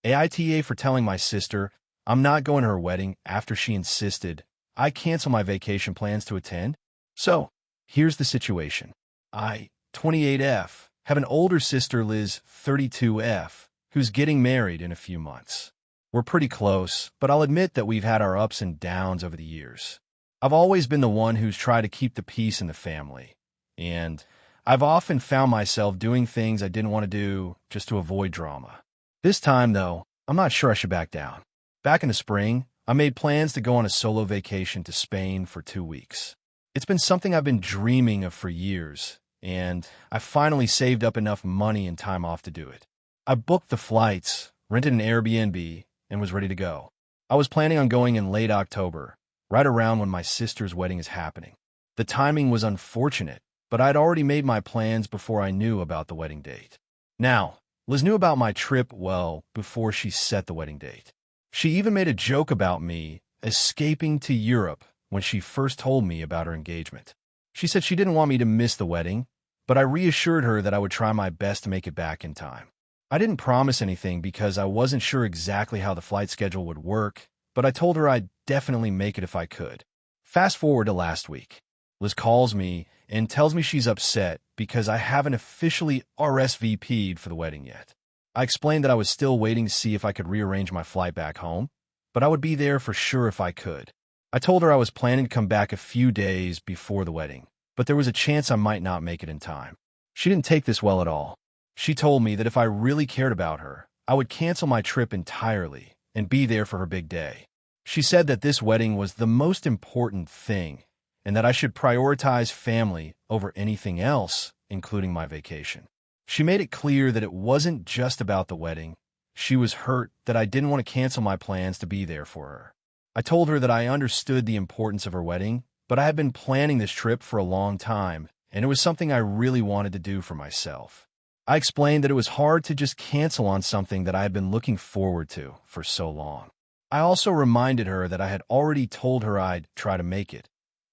AITA for telling my sister I'm not going to her wedding after she insisted I cancel my vacation plans to attend. So, here's the situation. I, 28F, have an older sister, Liz, 32F, who's getting married in a few months. We're pretty close, but I'll admit that we've had our ups and downs over the years. I've always been the one who's tried to keep the peace in the family, and I've often found myself doing things I didn't want to do just to avoid drama. This time, though, I'm not sure I should back down. Back in the spring, I made plans to go on a solo vacation to Spain for 2 weeks. It's been something I've been dreaming of for years, and I finally saved up enough money and time off to do it. I booked the flights, rented an Airbnb, and was ready to go. I was planning on going in late October, right around when my sister's wedding is happening. The timing was unfortunate, but I'd already made my plans before I knew about the wedding date. Now, Liz knew about my trip well before she set the wedding date. She even made a joke about me escaping to Europe when she first told me about her engagement. She said she didn't want me to miss the wedding, but I reassured her that I would try my best to make it back in time. I didn't promise anything because I wasn't sure exactly how the flight schedule would work, but I told her I'd definitely make it if I could. Fast forward to last week. Liz calls me and tells me she's upset because I haven't officially RSVP'd for the wedding yet. I explained that I was still waiting to see if I could rearrange my flight back home, but I would be there for sure if I could. I told her I was planning to come back a few days before the wedding, but there was a chance I might not make it in time. She didn't take this well at all. She told me that if I really cared about her, I would cancel my trip entirely and be there for her big day. She said that this wedding was the most important thing and that I should prioritize family over anything else, including my vacation. She made it clear that it wasn't just about the wedding. She was hurt that I didn't want to cancel my plans to be there for her. I told her that I understood the importance of her wedding, but I had been planning this trip for a long time, and it was something I really wanted to do for myself. I explained that it was hard to just cancel on something that I had been looking forward to for so long. I also reminded her that I had already told her I'd try to make it,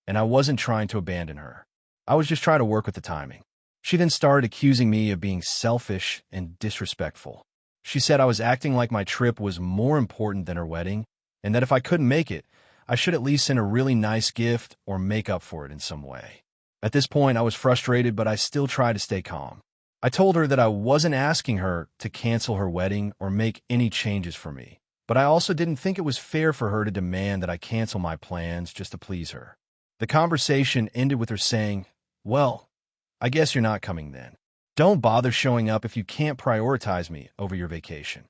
and I wasn't trying to abandon her. I was just trying to work with the timing. She then started accusing me of being selfish and disrespectful. She said I was acting like my trip was more important than her wedding, and that if I couldn't make it, I should at least send a really nice gift or make up for it in some way. At this point, I was frustrated, but I still tried to stay calm. I told her that I wasn't asking her to cancel her wedding or make any changes for me, but I also didn't think it was fair for her to demand that I cancel my plans just to please her. The conversation ended with her saying, "Well, I guess you're not coming then. Don't bother showing up if you can't prioritize me over your vacation."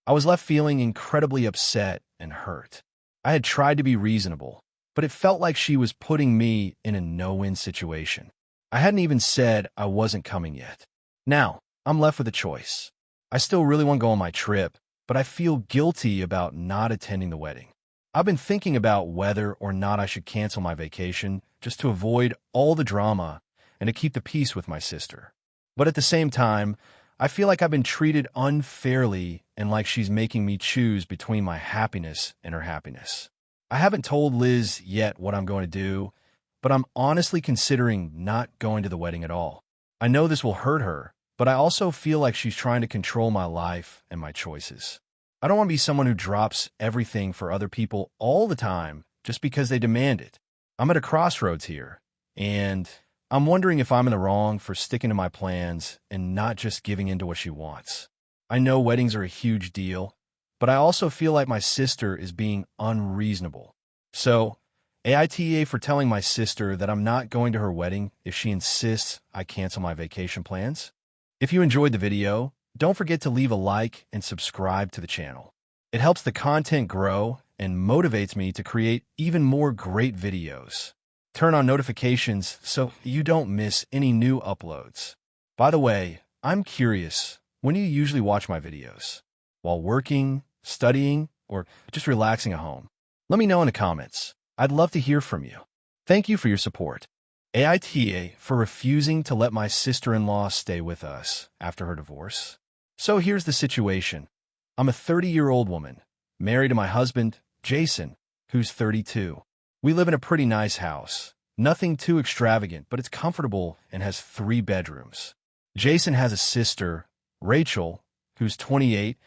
I was left feeling incredibly upset and hurt. I had tried to be reasonable, but it felt like she was putting me in a no-win situation. I hadn't even said I wasn't coming yet. Now, I'm left with a choice. I still really want to go on my trip, but I feel guilty about not attending the wedding. I've been thinking about whether or not I should cancel my vacation just to avoid all the drama and to keep the peace with my sister. But at the same time, I feel like I've been treated unfairly and like she's making me choose between my happiness and her happiness. I haven't told Liz yet what I'm going to do, but I'm honestly considering not going to the wedding at all. I know this will hurt her, but I also feel like she's trying to control my life and my choices. I don't want to be someone who drops everything for other people all the time just because they demand it. I'm at a crossroads here, and I'm wondering if I'm in the wrong for sticking to my plans and not just giving in to what she wants. I know weddings are a huge deal, but I also feel like my sister is being unreasonable. So, AITA for telling my sister that I'm not going to her wedding if she insists I cancel my vacation plans. If you enjoyed the video, don't forget to leave a like and subscribe to the channel. It helps the content grow and motivates me to create even more great videos. Turn on notifications so you don't miss any new uploads. By the way, I'm curious, when do you usually watch my videos? While working, studying, or just relaxing at home? Let me know in the comments. I'd love to hear from you. Thank you for your support. AITA for refusing to let my sister-in-law stay with us after her divorce. So here's the situation. I'm a 30-year-old woman, married to my husband, Jason, who's 32. We live in a pretty nice house. Nothing too extravagant, but it's comfortable and has 3 bedrooms. Jason has a sister, Rachel, who's 28,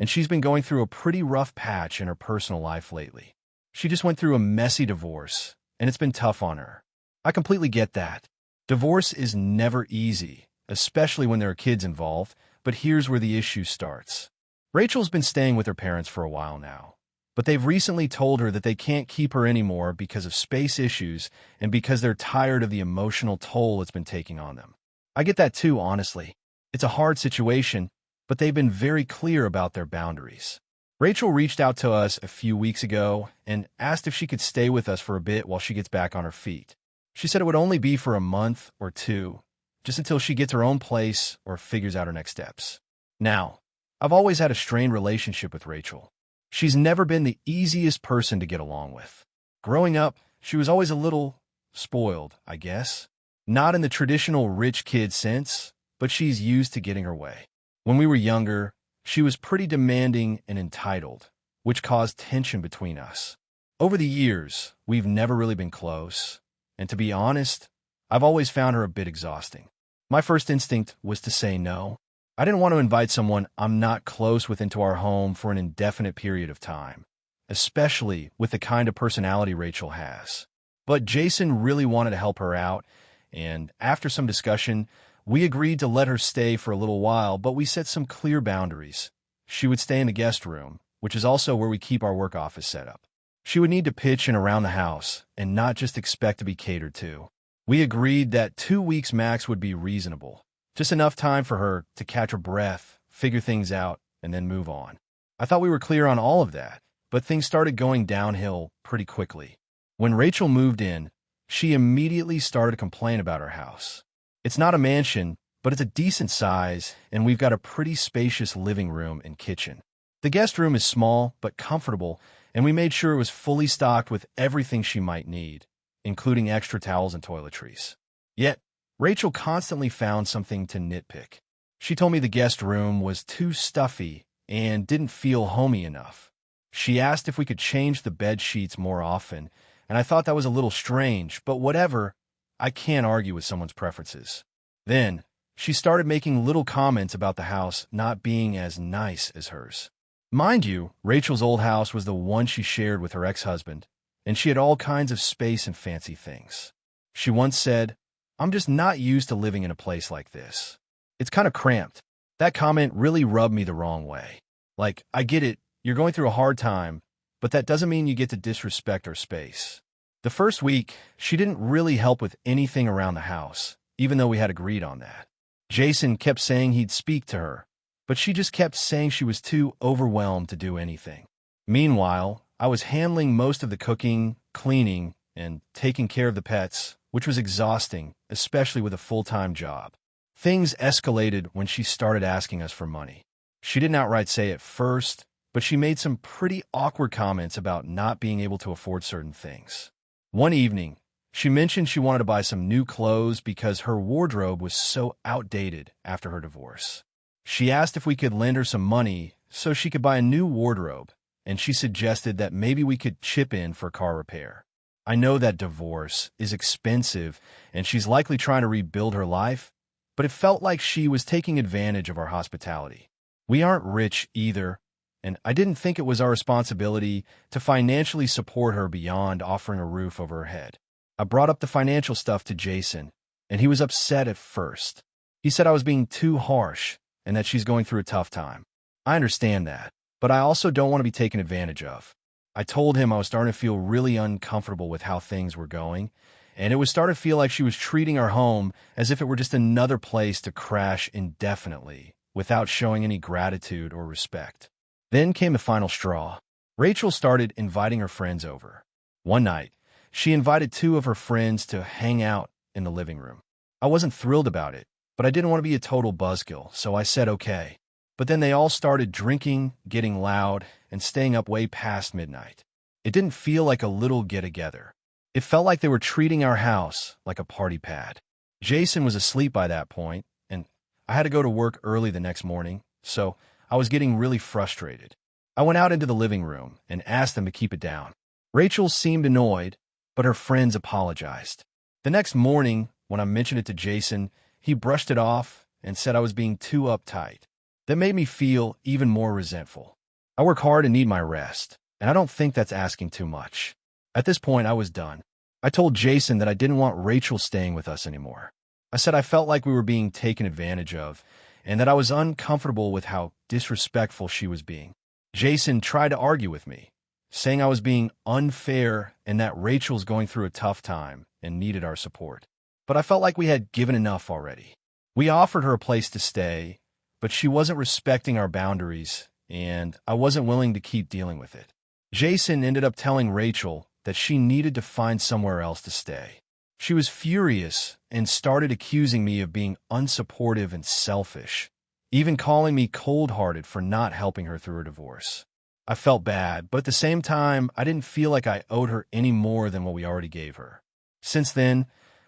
and she's been going through a pretty rough patch in her personal life lately. She just went through a messy divorce, and it's been tough on her. I completely get that. Divorce is never easy, especially when there are kids involved, but here's where the issue starts. Rachel's been staying with her parents for a while now, but they've recently told her that they can't keep her anymore because of space issues and because they're tired of the emotional toll it's been taking on them. I get that too, honestly. It's a hard situation, but they've been very clear about their boundaries. Rachel reached out to us a few weeks ago and asked if she could stay with us for a bit while she gets back on her feet. She said it would only be for a month or two, just until she gets her own place or figures out her next steps. Now, I've always had a strained relationship with Rachel. She's never been the easiest person to get along with. Growing up, she was always a little spoiled, I guess. Not in the traditional rich kid sense, but she's used to getting her way. When we were younger, she was pretty demanding and entitled, which caused tension between us. Over the years, we've never really been close, and to be honest, I've always found her a bit exhausting. My first instinct was to say no. I didn't want to invite someone I'm not close with into our home for an indefinite period of time, especially with the kind of personality Rachel has. But Jason really wanted to help her out, and after some discussion, we agreed to let her stay for a little while, but we set some clear boundaries. She would stay in the guest room, which is also where we keep our work office set up. She would need to pitch in around the house and not just expect to be catered to. We agreed that 2 weeks max would be reasonable, just enough time for her to catch her breath, figure things out, and then move on. I thought we were clear on all of that, but things started going downhill pretty quickly. When Rachel moved in, she immediately started to complain about her house. It's not a mansion, but it's a decent size, and we've got a pretty spacious living room and kitchen. The guest room is small but comfortable, and we made sure it was fully stocked with everything she might need, including extra towels and toiletries. Yet, Rachel constantly found something to nitpick. She told me the guest room was too stuffy and didn't feel homey enough. She asked if we could change the bed sheets more often, and I thought that was a little strange, but whatever. I can't argue with someone's preferences. Then, she started making little comments about the house not being as nice as hers. Mind you, Rachel's old house was the one she shared with her ex-husband, and she had all kinds of space and fancy things. She once said, "I'm just not used to living in a place like this. It's kind of cramped." That comment really rubbed me the wrong way. Like, I get it, you're going through a hard time, but that doesn't mean you get to disrespect our space. The first week, she didn't really help with anything around the house, even though we had agreed on that. Jason kept saying he'd speak to her, but she just kept saying she was too overwhelmed to do anything. Meanwhile, I was handling most of the cooking, cleaning, and taking care of the pets, which was exhausting, especially with a full-time job. Things escalated when she started asking us for money. She didn't outright say it first, but she made some pretty awkward comments about not being able to afford certain things. One evening, she mentioned she wanted to buy some new clothes because her wardrobe was so outdated after her divorce. She asked if we could lend her some money so she could buy a new wardrobe, and she suggested that maybe we could chip in for car repair. I know that divorce is expensive, and she's likely trying to rebuild her life, but it felt like she was taking advantage of our hospitality. We aren't rich either, and I didn't think it was our responsibility to financially support her beyond offering a roof over her head. I brought up the financial stuff to Jason, and he was upset at first. He said I was being too harsh and that she's going through a tough time. I understand that, but I also don't want to be taken advantage of. I told him I was starting to feel really uncomfortable with how things were going, and it was starting to feel like she was treating our home as if it were just another place to crash indefinitely without showing any gratitude or respect. Then came the final straw. Rachel started inviting her friends over. One night, she invited 2 of her friends to hang out in the living room. I wasn't thrilled about it, but I didn't want to be a total buzzkill, so I said okay. But then they all started drinking, getting loud, and staying up way past midnight. It didn't feel like a little get-together. It felt like they were treating our house like a party pad. Jason was asleep by that point, and I had to go to work early the next morning, so I was getting really frustrated. I went out into the living room and asked them to keep it down. Rachel seemed annoyed, but her friends apologized. The next morning, when I mentioned it to Jason, he brushed it off and said I was being too uptight. That made me feel even more resentful. I work hard and need my rest, and I don't think that's asking too much. At this point, I was done. I told Jason that I didn't want Rachel staying with us anymore. I said I felt like we were being taken advantage of, and that I was uncomfortable with how disrespectful she was being. Jason tried to argue with me, saying I was being unfair and that Rachel's going through a tough time and needed our support. But I felt like we had given enough already. We offered her a place to stay, but she wasn't respecting our boundaries, and I wasn't willing to keep dealing with it. Jason ended up telling Rachel that she needed to find somewhere else to stay. She was furious and started accusing me of being unsupportive and selfish, even calling me cold-hearted for not helping her through her divorce. I felt bad, but at the same time, I didn't feel like I owed her any more than what we already gave her. Since then,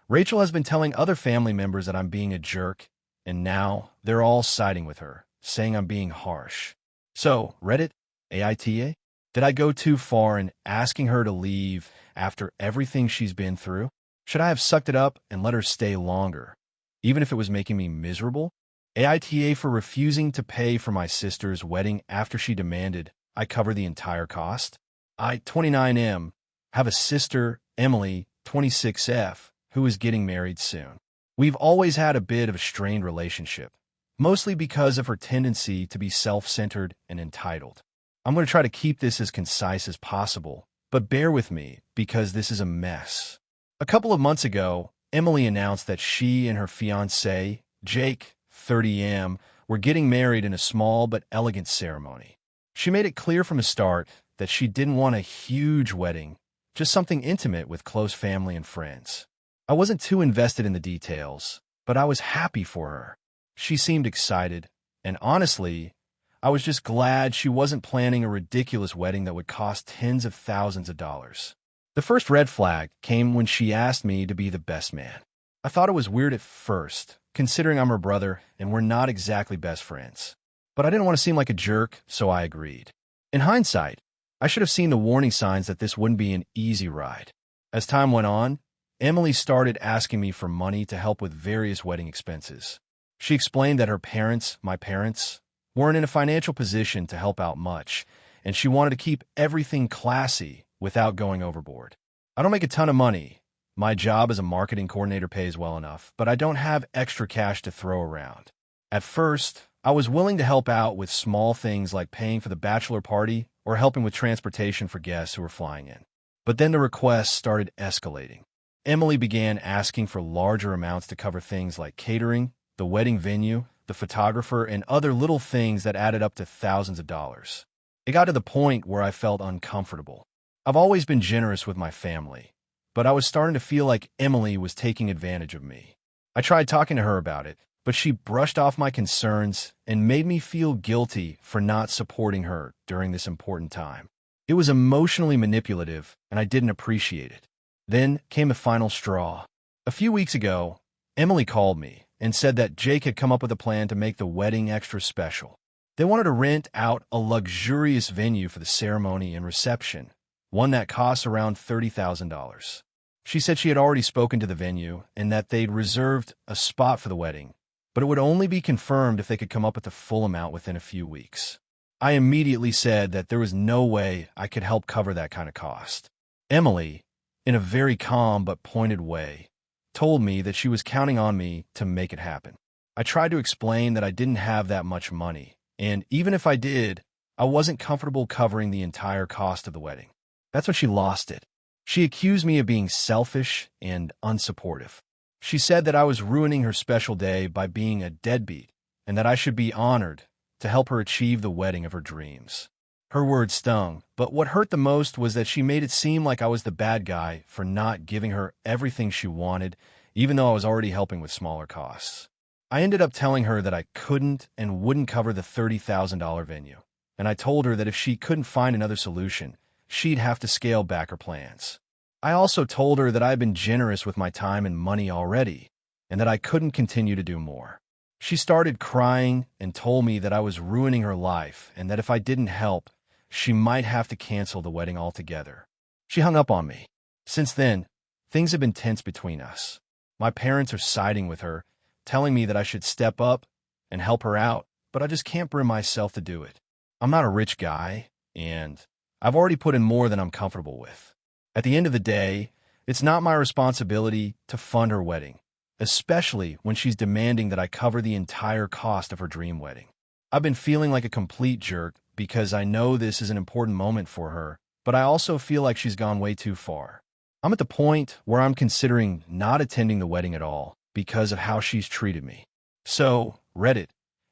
Rachel has been telling other family members that I'm being a jerk, and now they're all siding with her, saying I'm being harsh. So, Reddit, AITA, did I go too far in asking her to leave after everything she's been through? Should I have sucked it up and let her stay longer, even if it was making me miserable? AITA for refusing to pay for my sister's wedding after she demanded I cover the entire cost? I, 29M, have a sister, Emily, 26F, who is getting married soon. We've always had a bit of a strained relationship, mostly because of her tendency to be self-centered and entitled. I'm going to try to keep this as concise as possible, but bear with me because this is a mess. A couple of months ago, Emily announced that she and her fiancé, Jake, 30M, were getting married in a small but elegant ceremony. She made it clear from the start that she didn't want a huge wedding, just something intimate with close family and friends. I wasn't too invested in the details, but I was happy for her. She seemed excited, and honestly, I was just glad she wasn't planning a ridiculous wedding that would cost tens of thousands of dollars. The first red flag came when she asked me to be the best man. I thought it was weird at first, considering I'm her brother and we're not exactly best friends. But I didn't want to seem like a jerk, so I agreed. In hindsight, I should have seen the warning signs that this wouldn't be an easy ride. As time went on, Emily started asking me for money to help with various wedding expenses. She explained that her parents, my parents, weren't in a financial position to help out much, and she wanted to keep everything classy without going overboard. I don't make a ton of money. My job as a marketing coordinator pays well enough, but I don't have extra cash to throw around. At first, I was willing to help out with small things like paying for the bachelor party or helping with transportation for guests who were flying in. But then the requests started escalating. Emily began asking for larger amounts to cover things like catering, the wedding venue, the photographer, and other little things that added up to thousands of dollars. It got to the point where I felt uncomfortable. I've always been generous with my family, but I was starting to feel like Emily was taking advantage of me. I tried talking to her about it, but she brushed off my concerns and made me feel guilty for not supporting her during this important time. It was emotionally manipulative, and I didn't appreciate it. Then came the final straw. A few weeks ago, Emily called me and said that Jake had come up with a plan to make the wedding extra special. They wanted to rent out a luxurious venue for the ceremony and reception, one that costs around $30,000. She said she had already spoken to the venue and that they'd reserved a spot for the wedding, but it would only be confirmed if they could come up with the full amount within a few weeks. I immediately said that there was no way I could help cover that kind of cost. Emily, in a very calm but pointed way, told me that she was counting on me to make it happen. I tried to explain that I didn't have that much money, and even if I did, I wasn't comfortable covering the entire cost of the wedding. That's when she lost it. She accused me of being selfish and unsupportive. She said that I was ruining her special day by being a deadbeat, and that I should be honored to help her achieve the wedding of her dreams. Her words stung, but what hurt the most was that she made it seem like I was the bad guy for not giving her everything she wanted, even though I was already helping with smaller costs. I ended up telling her that I couldn't and wouldn't cover the $30,000 venue, and I told her that if she couldn't find another solution, she'd have to scale back her plans. I also told her that I had been generous with my time and money already, and that I couldn't continue to do more. She started crying and told me that I was ruining her life and that if I didn't help, she might have to cancel the wedding altogether. She hung up on me. Since then, things have been tense between us. My parents are siding with her, telling me that I should step up and help her out, but I just can't bring myself to do it. I'm not a rich guy, and I've already put in more than I'm comfortable with. At the end of the day, it's not my responsibility to fund her wedding, especially when she's demanding that I cover the entire cost of her dream wedding. I've been feeling like a complete jerk because I know this is an important moment for her, but I also feel like she's gone way too far. I'm at the point where I'm considering not attending the wedding at all because of how she's treated me. So, Reddit,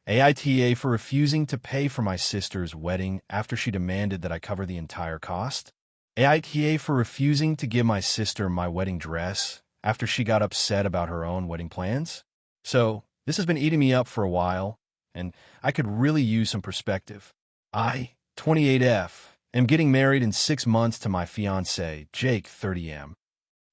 AITA for refusing to pay for my sister's wedding after she demanded that I cover the entire cost? AITA for refusing to give my sister my wedding dress after she got upset about her own wedding plans? So, this has been eating me up for a while, and I could really use some perspective. I, 28F, am getting married in 6 months to my fiancé, Jake, 30M.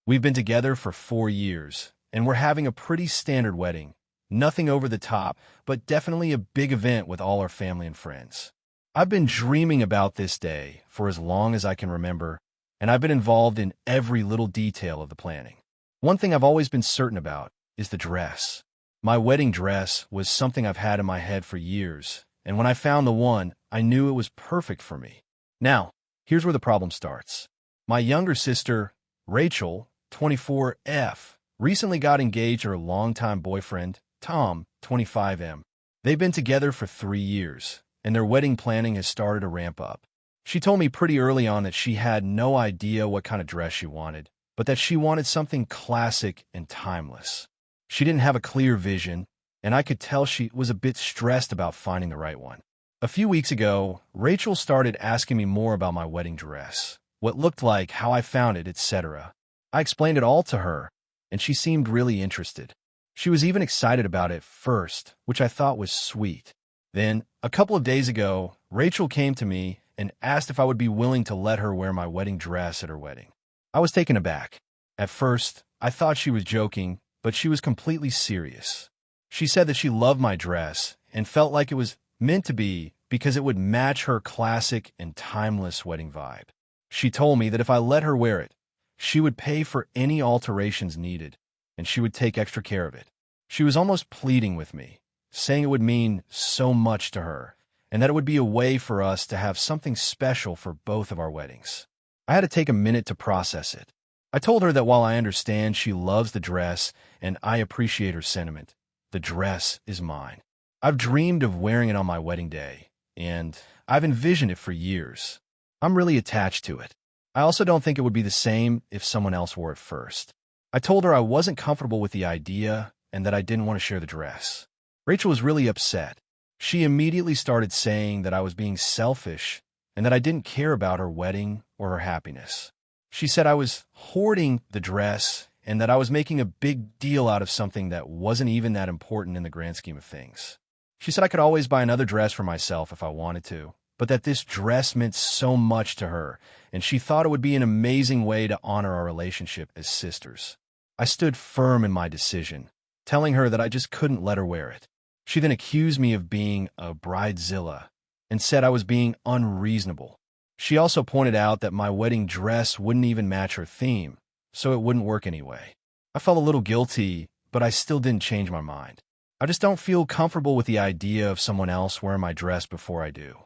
We've been together for 4 years, and we're having a pretty standard wedding. Nothing over the top, but definitely a big event with all our family and friends. I've been dreaming about this day for as long as I can remember, and I've been involved in every little detail of the planning. One thing I've always been certain about is the dress. My wedding dress was something I've had in my head for years, and when I found the one, I knew it was perfect for me. Now, here's where the problem starts. My younger sister, Rachel, 24F, recently got engaged to her longtime boyfriend, Tom, 25M. They've been together for 3 years, and their wedding planning has started to ramp up. She told me pretty early on that she had no idea what kind of dress she wanted, but that she wanted something classic and timeless. She didn't have a clear vision, and I could tell she was a bit stressed about finding the right one. A few weeks ago, Rachel started asking me more about my wedding dress, what looked like, how I found it, etc. I explained it all to her, and she seemed really interested. She was even excited about it first, which I thought was sweet. Then, a couple of days ago, Rachel came to me and asked if I would be willing to let her wear my wedding dress at her wedding. I was taken aback. At first, I thought she was joking, but she was completely serious. She said that she loved my dress and felt like it was meant to be because it would match her classic and timeless wedding vibe. She told me that if I let her wear it, she would pay for any alterations needed, and she would take extra care of it. She was almost pleading with me, saying it would mean so much to her, and that it would be a way for us to have something special for both of our weddings. I had to take a minute to process it. I told her that while I understand she loves the dress and I appreciate her sentiment, the dress is mine. I've dreamed of wearing it on my wedding day, and I've envisioned it for years. I'm really attached to it. I also don't think it would be the same if someone else wore it first. I told her I wasn't comfortable with the idea and that I didn't want to share the dress. Rachel was really upset. She immediately started saying that I was being selfish and that I didn't care about her wedding or her happiness. She said I was hoarding the dress and that I was making a big deal out of something that wasn't even that important in the grand scheme of things. She said I could always buy another dress for myself if I wanted to, but that this dress meant so much to her, and she thought it would be an amazing way to honor our relationship as sisters. I stood firm in my decision, telling her that I just couldn't let her wear it. She then accused me of being a bridezilla and said I was being unreasonable. She also pointed out that my wedding dress wouldn't even match her theme, so it wouldn't work anyway. I felt a little guilty, but I still didn't change my mind. I just don't feel comfortable with the idea of someone else wearing my dress before I do.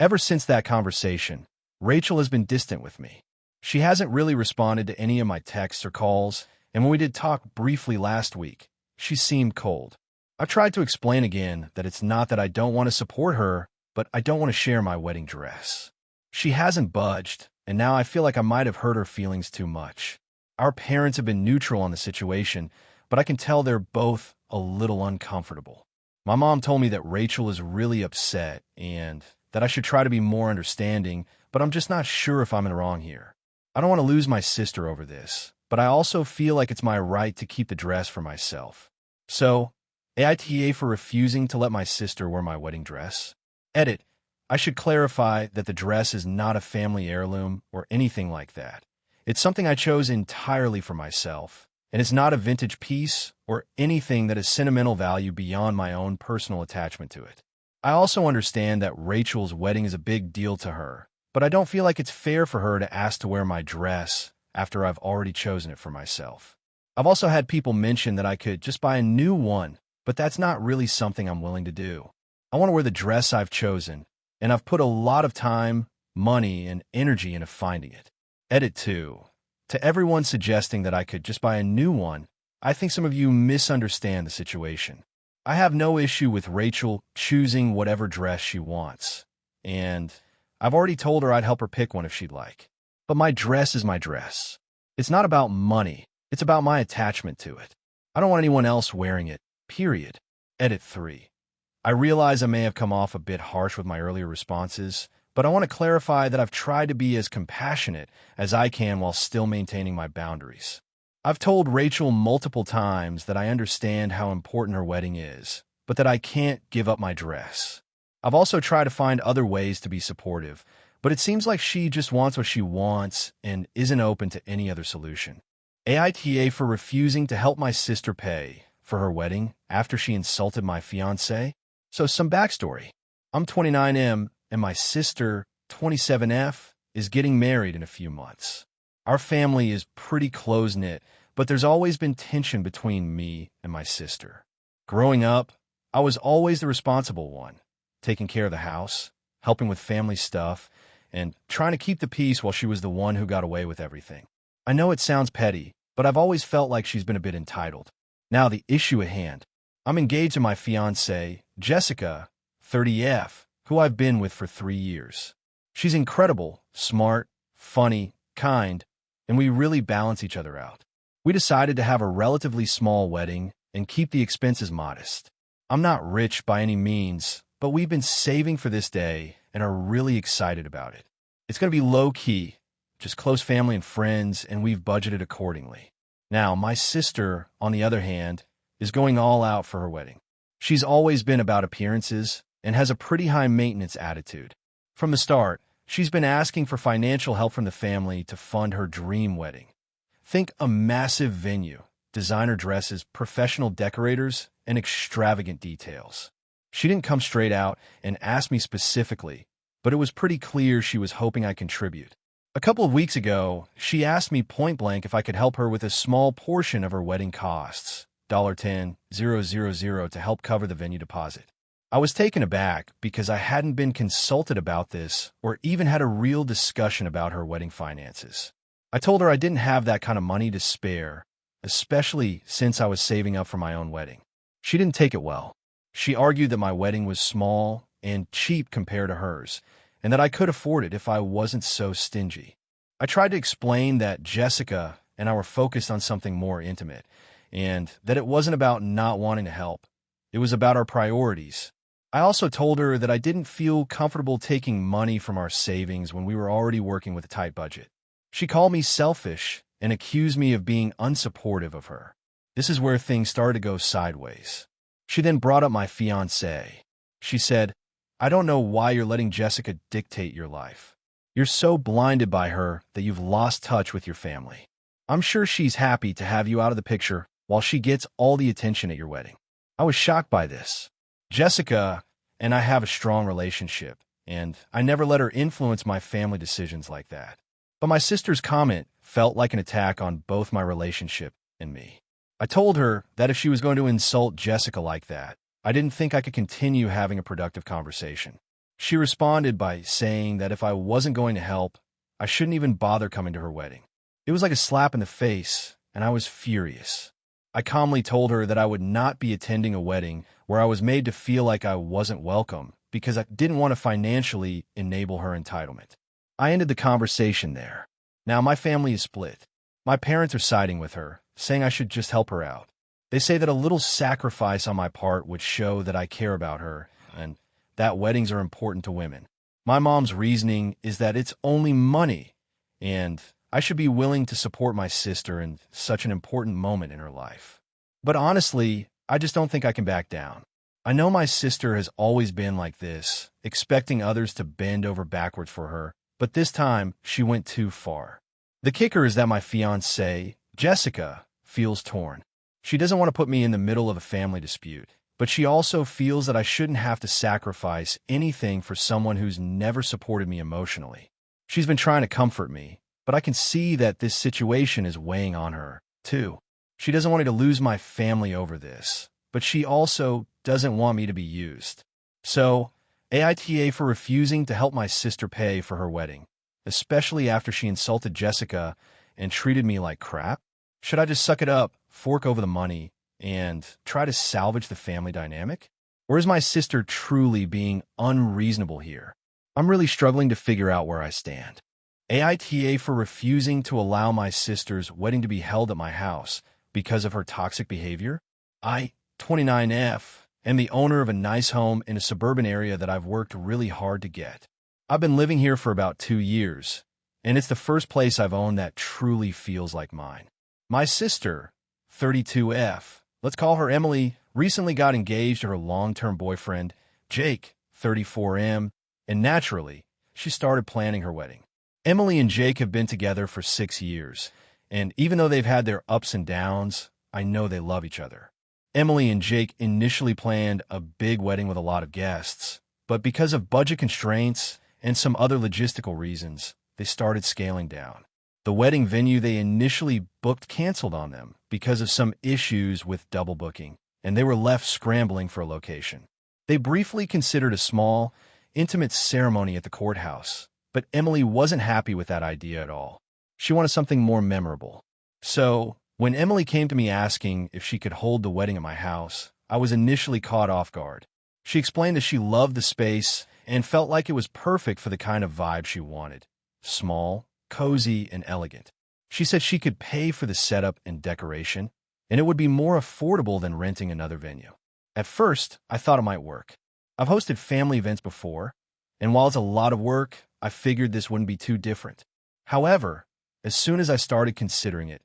Ever since that conversation, Rachel has been distant with me. She hasn't really responded to any of my texts or calls, and when we did talk briefly last week, she seemed cold. I've tried to explain again that it's not that I don't want to support her, but I don't want to share my wedding dress. She hasn't budged, and now I feel like I might have hurt her feelings too much. Our parents have been neutral on the situation, but I can tell they're both a little uncomfortable. My mom told me that Rachel is really upset and that I should try to be more understanding, but I'm just not sure if I'm in the wrong here. I don't want to lose my sister over this, but I also feel like it's my right to keep the dress for myself. So, AITA for refusing to let my sister wear my wedding dress. Edit. I should clarify that the dress is not a family heirloom or anything like that. It's something I chose entirely for myself, and it's not a vintage piece or anything that has sentimental value beyond my own personal attachment to it. I also understand that Rachel's wedding is a big deal to her, but I don't feel like it's fair for her to ask to wear my dress after I've already chosen it for myself. I've also had people mention that I could just buy a new one, but that's not really something I'm willing to do. I want to wear the dress I've chosen, and I've put a lot of time, money, and energy into finding it. Edit 2. To everyone suggesting that I could just buy a new one, I think some of you misunderstand the situation. I have no issue with Rachel choosing whatever dress she wants, and I've already told her I'd help her pick one if she'd like. But my dress is my dress. It's not about money, it's about my attachment to it. I don't want anyone else wearing it, period. Edit 3. I realize I may have come off a bit harsh with my earlier responses, but I want to clarify that I've tried to be as compassionate as I can while still maintaining my boundaries. I've told Rachel multiple times that I understand how important her wedding is, but that I can't give up my dress. I've also tried to find other ways to be supportive, but it seems like she just wants what she wants and isn't open to any other solution. AITA for refusing to help my sister pay for her wedding after she insulted my fiancé. So some backstory. I'm 29M and my sister, 27F, is getting married in a few months. Our family is pretty close-knit, but there's always been tension between me and my sister. Growing up, I was always the responsible one, taking care of the house, helping with family stuff, and trying to keep the peace while she was the one who got away with everything. I know it sounds petty, but I've always felt like she's been a bit entitled. Now the issue at hand. I'm engaged to my fiancée, Jessica, 30F, who I've been with for 3 years. She's incredible, smart, funny, kind, and we really balance each other out. We decided to have a relatively small wedding and keep the expenses modest. I'm not rich by any means, but we've been saving for this day and are really excited about it. It's going to be low-key, just close family and friends, and we've budgeted accordingly. Now, my sister, on the other hand, is going all out for her wedding. She's always been about appearances and has a pretty high maintenance attitude. From the start, she's been asking for financial help from the family to fund her dream wedding. Think a massive venue, designer dresses, professional decorators, and extravagant details. She didn't come straight out and ask me specifically, but it was pretty clear she was hoping I'd contribute. A couple of weeks ago, she asked me point blank if I could help her with a small portion of her wedding costs, $10,000 to help cover the venue deposit. I was taken aback because I hadn't been consulted about this or even had a real discussion about her wedding finances. I told her I didn't have that kind of money to spare, especially since I was saving up for my own wedding. She didn't take it well. She argued that my wedding was small and cheap compared to hers, and that I could afford it if I wasn't so stingy. I tried to explain that Jessica and I were focused on something more intimate, and that it wasn't about not wanting to help. It was about our priorities. I also told her that I didn't feel comfortable taking money from our savings when we were already working with a tight budget. She called me selfish and accused me of being unsupportive of her. This is where things started to go sideways. She then brought up my fiancé. She said, "I don't know why you're letting Jessica dictate your life. You're so blinded by her that you've lost touch with your family. I'm sure she's happy to have you out of the picture while she gets all the attention at your wedding." I was shocked by this. Jessica and I have a strong relationship, and I never let her influence my family decisions like that. But my sister's comment felt like an attack on both my relationship and me. I told her that if she was going to insult Jessica like that, I didn't think I could continue having a productive conversation. She responded by saying that if I wasn't going to help, I shouldn't even bother coming to her wedding. It was like a slap in the face, and I was furious. I calmly told her that I would not be attending a wedding where I was made to feel like I wasn't welcome because I didn't want to financially enable her entitlement. I ended the conversation there. Now my family is split. My parents are siding with her, saying I should just help her out. They say that a little sacrifice on my part would show that I care about her and that weddings are important to women. My mom's reasoning is that it's only money, and I should be willing to support my sister in such an important moment in her life. But honestly, I just don't think I can back down. I know my sister has always been like this, expecting others to bend over backwards for her, but this time she went too far. The kicker is that my fiancée, Jessica, feels torn. She doesn't want to put me in the middle of a family dispute, but she also feels that I shouldn't have to sacrifice anything for someone who's never supported me emotionally. She's been trying to comfort me, but I can see that this situation is weighing on her, too. She doesn't want me to lose my family over this, but she also doesn't want me to be used. So, AITA for refusing to help my sister pay for her wedding, especially after she insulted Jessica and treated me like crap? Should I just suck it up, fork over the money, and try to salvage the family dynamic? Or is my sister truly being unreasonable here? I'm really struggling to figure out where I stand. AITA for refusing to allow my sister's wedding to be held at my house because of her toxic behavior? I, 29F, am the owner of a nice home in a suburban area that I've worked really hard to get. I've been living here for about 2 years, and it's the first place I've owned that truly feels like mine. My sister, 32F, let's call her Emily, recently got engaged to her long-term boyfriend, Jake, 34M, and naturally, she started planning her wedding. Emily and Jake have been together for 6 years, and even though they've had their ups and downs, I know they love each other. Emily and Jake initially planned a big wedding with a lot of guests, but because of budget constraints and some other logistical reasons, they started scaling down. The wedding venue they initially booked canceled on them because of some issues with double booking, and they were left scrambling for a location. They briefly considered a small, intimate ceremony at the courthouse, but Emily wasn't happy with that idea at all. She wanted something more memorable. So, when Emily came to me asking if she could hold the wedding at my house, I was initially caught off guard. She explained that she loved the space and felt like it was perfect for the kind of vibe she wanted. Small, cozy, and elegant. She said she could pay for the setup and decoration, and it would be more affordable than renting another venue. At first, I thought it might work. I've hosted family events before, and while it's a lot of work, I figured this wouldn't be too different. However, as soon as I started considering it,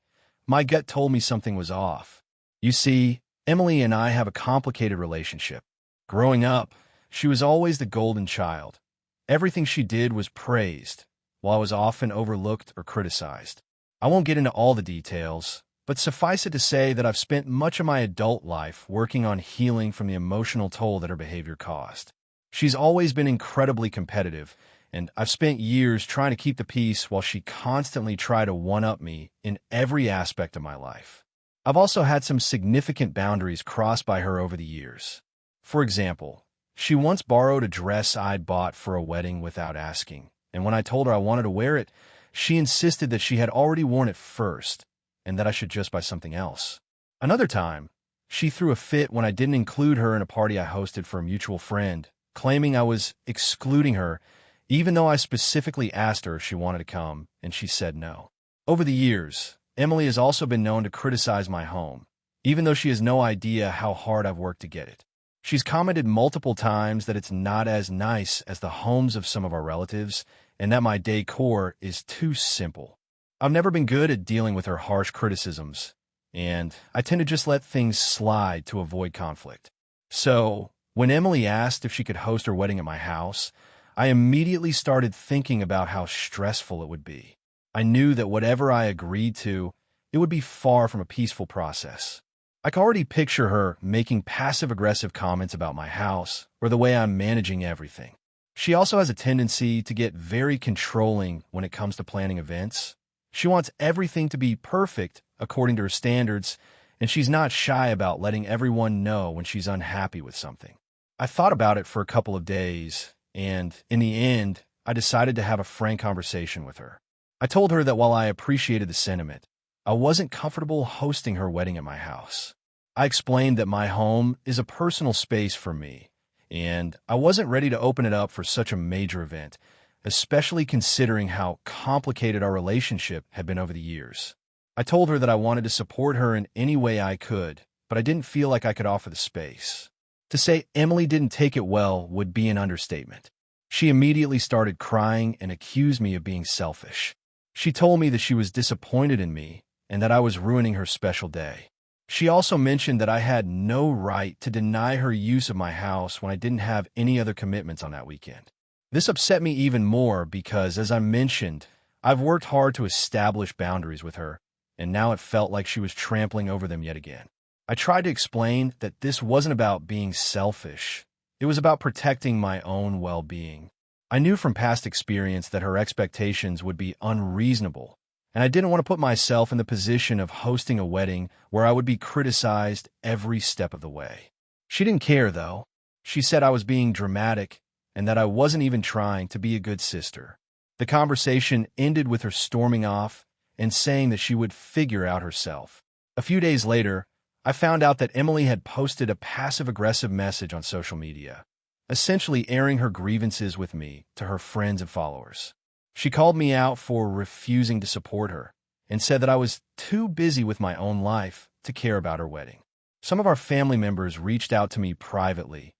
my gut told me something was off. You see, Emily and I have a complicated relationship. Growing up, she was always the golden child. Everything she did was praised, while I was often overlooked or criticized. I won't get into all the details, but suffice it to say that I've spent much of my adult life working on healing from the emotional toll that her behavior caused. She's always been incredibly competitive, and I've spent years trying to keep the peace while she constantly tried to one-up me in every aspect of my life. I've also had some significant boundaries crossed by her over the years. For example, she once borrowed a dress I'd bought for a wedding without asking, and when I told her I wanted to wear it, she insisted that she had already worn it first, and that I should just buy something else. Another time, she threw a fit when I didn't include her in a party I hosted for a mutual friend, claiming I was excluding her, even though I specifically asked her if she wanted to come, and she said no. Over the years, Emily has also been known to criticize my home, even though she has no idea how hard I've worked to get it. She's commented multiple times that it's not as nice as the homes of some of our relatives, and that my decor is too simple. I've never been good at dealing with her harsh criticisms, and I tend to just let things slide to avoid conflict. So, when Emily asked if she could host her wedding at my house, I immediately started thinking about how stressful it would be. I knew that whatever I agreed to, it would be far from a peaceful process. I can already picture her making passive-aggressive comments about my house or the way I'm managing everything. She also has a tendency to get very controlling when it comes to planning events. She wants everything to be perfect according to her standards, and she's not shy about letting everyone know when she's unhappy with something. I thought about it for a couple of days, and in the end, I decided to have a frank conversation with her. I told her that while I appreciated the sentiment, I wasn't comfortable hosting her wedding at my house. I explained that my home is a personal space for me, and I wasn't ready to open it up for such a major event, especially considering how complicated our relationship had been over the years. I told her that I wanted to support her in any way I could, but I didn't feel like I could offer the space. To say Emily didn't take it well would be an understatement. She immediately started crying and accused me of being selfish. She told me that she was disappointed in me and that I was ruining her special day. She also mentioned that I had no right to deny her use of my house when I didn't have any other commitments on that weekend. This upset me even more because, as I mentioned, I've worked hard to establish boundaries with her, and now it felt like she was trampling over them yet again. I tried to explain that this wasn't about being selfish. It was about protecting my own well-being. I knew from past experience that her expectations would be unreasonable, and I didn't want to put myself in the position of hosting a wedding where I would be criticized every step of the way. She didn't care, though. She said I was being dramatic and that I wasn't even trying to be a good sister. The conversation ended with her storming off and saying that she would figure out herself. A few days later, I found out that Emily had posted a passive-aggressive message on social media, essentially airing her grievances with me to her friends and followers. She called me out for refusing to support her and said that I was too busy with my own life to care about her wedding. Some of our family members reached out to me privately,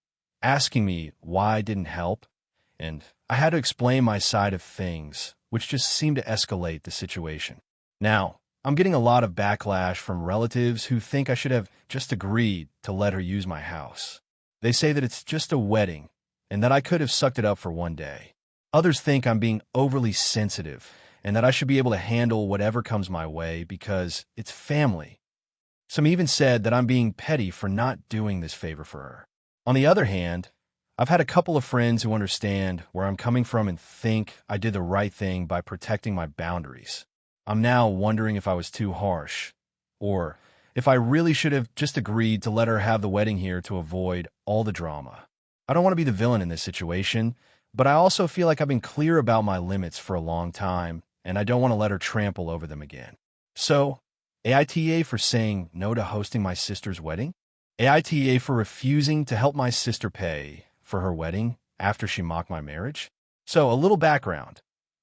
asking me why I didn't help, and I had to explain my side of things, which just seemed to escalate the situation. Now, I'm getting a lot of backlash from relatives who think I should have just agreed to let her use my house. They say that it's just a wedding and that I could have sucked it up for one day. Others think I'm being overly sensitive and that I should be able to handle whatever comes my way because it's family. Some even said that I'm being petty for not doing this favor for her. On the other hand, I've had a couple of friends who understand where I'm coming from and think I did the right thing by protecting my boundaries. I'm now wondering if I was too harsh, or if I really should have just agreed to let her have the wedding here to avoid all the drama. I don't want to be the villain in this situation, but I also feel like I've been clear about my limits for a long time, and I don't want to let her trample over them again. So, AITA for saying no to hosting my sister's wedding? AITA for refusing to help my sister pay for her wedding after she mocked my marriage? So, a little background.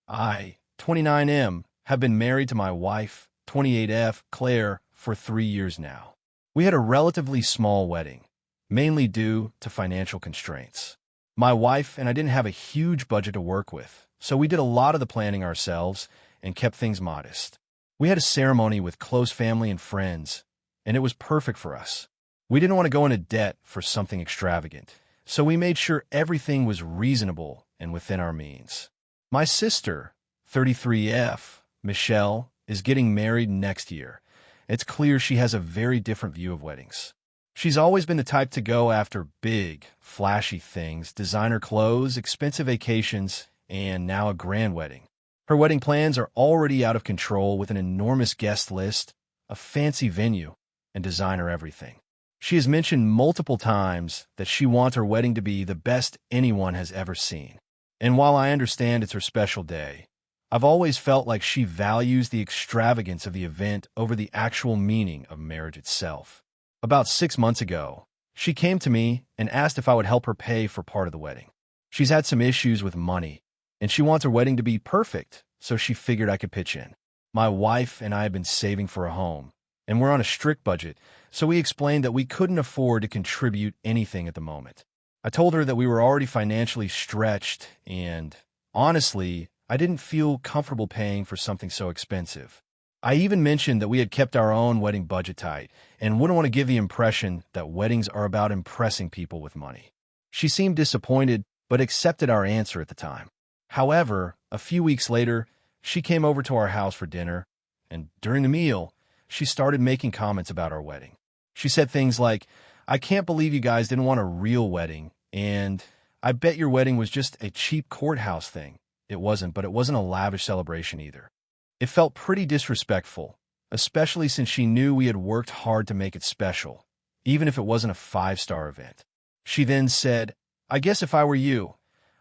I, 29M, have been married to my wife, 28F, Claire, for 3 years now. We had a relatively small wedding, mainly due to financial constraints. My wife and I didn't have a huge budget to work with, so we did a lot of the planning ourselves and kept things modest. We had a ceremony with close family and friends, and it was perfect for us. We didn't want to go into debt for something extravagant, so we made sure everything was reasonable and within our means. My sister, 33F, Michelle, is getting married next year. It's clear she has a very different view of weddings. She's always been the type to go after big, flashy things, designer clothes, expensive vacations, and now a grand wedding. Her wedding plans are already out of control with an enormous guest list, a fancy venue, and designer everything. She has mentioned multiple times that she wants her wedding to be the best anyone has ever seen. And while I understand it's her special day, I've always felt like she values the extravagance of the event over the actual meaning of marriage itself. About 6 months ago, she came to me and asked if I would help her pay for part of the wedding. She's had some issues with money, and she wants her wedding to be perfect, so she figured I could pitch in. My wife and I have been saving for a home, and we're on a strict budget, so we explained that we couldn't afford to contribute anything at the moment. I told her that we were already financially stretched, and honestly, I didn't feel comfortable paying for something so expensive. I even mentioned that we had kept our own wedding budget tight and wouldn't want to give the impression that weddings are about impressing people with money. She seemed disappointed, but accepted our answer at the time. However, a few weeks later, she came over to our house for dinner, and during the meal, she started making comments about our wedding. She said things like, "I can't believe you guys didn't want a real wedding, and I bet your wedding was just a cheap courthouse thing." It wasn't, but it wasn't a lavish celebration either. It felt pretty disrespectful, especially since she knew we had worked hard to make it special, even if it wasn't a 5-star event. She then said, "I guess if I were you,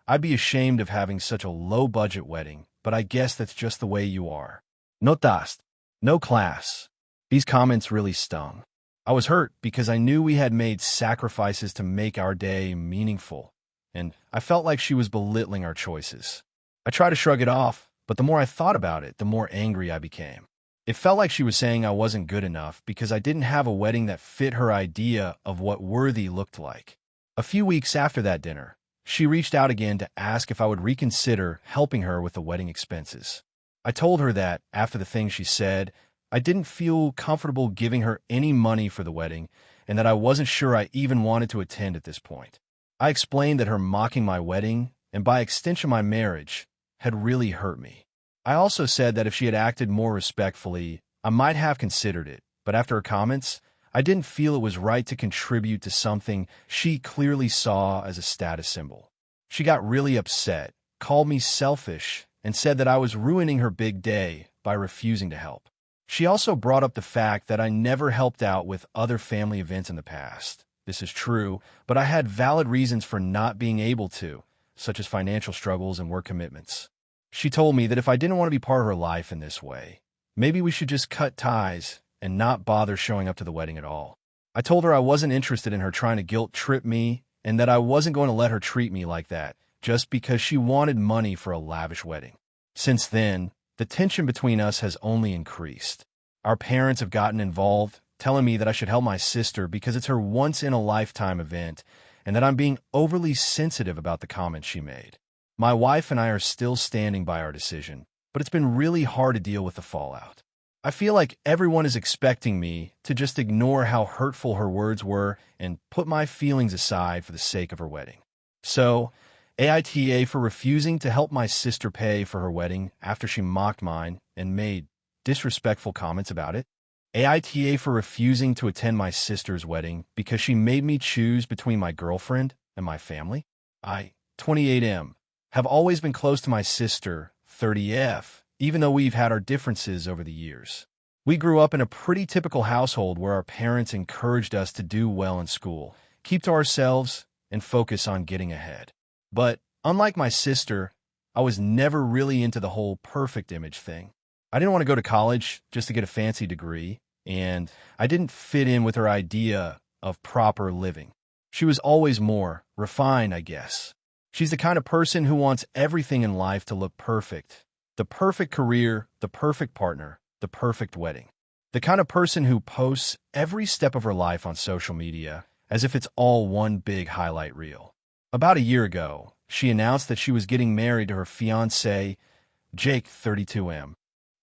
I'd be ashamed of having such a low-budget wedding, but I guess that's just the way you are. No taste, no class." These comments really stung. I was hurt because I knew we had made sacrifices to make our day meaningful, and I felt like she was belittling our choices. I tried to shrug it off, but the more I thought about it, the more angry I became. It felt like she was saying I wasn't good enough because I didn't have a wedding that fit her idea of what worthy looked like. A few weeks after that dinner, she reached out again to ask if I would reconsider helping her with the wedding expenses. I told her that, after the things she said, I didn't feel comfortable giving her any money for the wedding and that I wasn't sure I even wanted to attend at this point. I explained that her mocking my wedding, and by extension my marriage, had really hurt me. I also said that if she had acted more respectfully, I might have considered it, but after her comments, I didn't feel it was right to contribute to something she clearly saw as a status symbol. She got really upset, called me selfish, and said that I was ruining her big day by refusing to help. She also brought up the fact that I never helped out with other family events in the past, This is true, but I had valid reasons for not being able to, such as financial struggles and work commitments. She told me that if I didn't want to be part of her life in this way, maybe we should just cut ties and not bother showing up to the wedding at all. I told her I wasn't interested in her trying to guilt trip me and that I wasn't going to let her treat me like that just because she wanted money for a lavish wedding. Since then, the tension between us has only increased. Our parents have gotten involved, telling me that I should help my sister because it's her once-in-a-lifetime event and that I'm being overly sensitive about the comments she made. My wife and I are still standing by our decision, but it's been really hard to deal with the fallout. I feel like everyone is expecting me to just ignore how hurtful her words were and put my feelings aside for the sake of her wedding. So, AITA for refusing to help my sister pay for her wedding after she mocked mine and made disrespectful comments about it. AITA for refusing to attend my sister's wedding because she made me choose between my girlfriend and my family. I, 28M, have always been close to my sister, 30F, even though we've had our differences over the years. We grew up in a pretty typical household where our parents encouraged us to do well in school, keep to ourselves, and focus on getting ahead. But unlike my sister, I was never really into the whole perfect image thing. I didn't want to go to college just to get a fancy degree, and I didn't fit in with her idea of proper living. She was always more refined, I guess. She's the kind of person who wants everything in life to look perfect. The perfect career, the perfect partner, the perfect wedding. The kind of person who posts every step of her life on social media as if it's all one big highlight reel. About a year ago, she announced that she was getting married to her fiancé, Jake, 32M.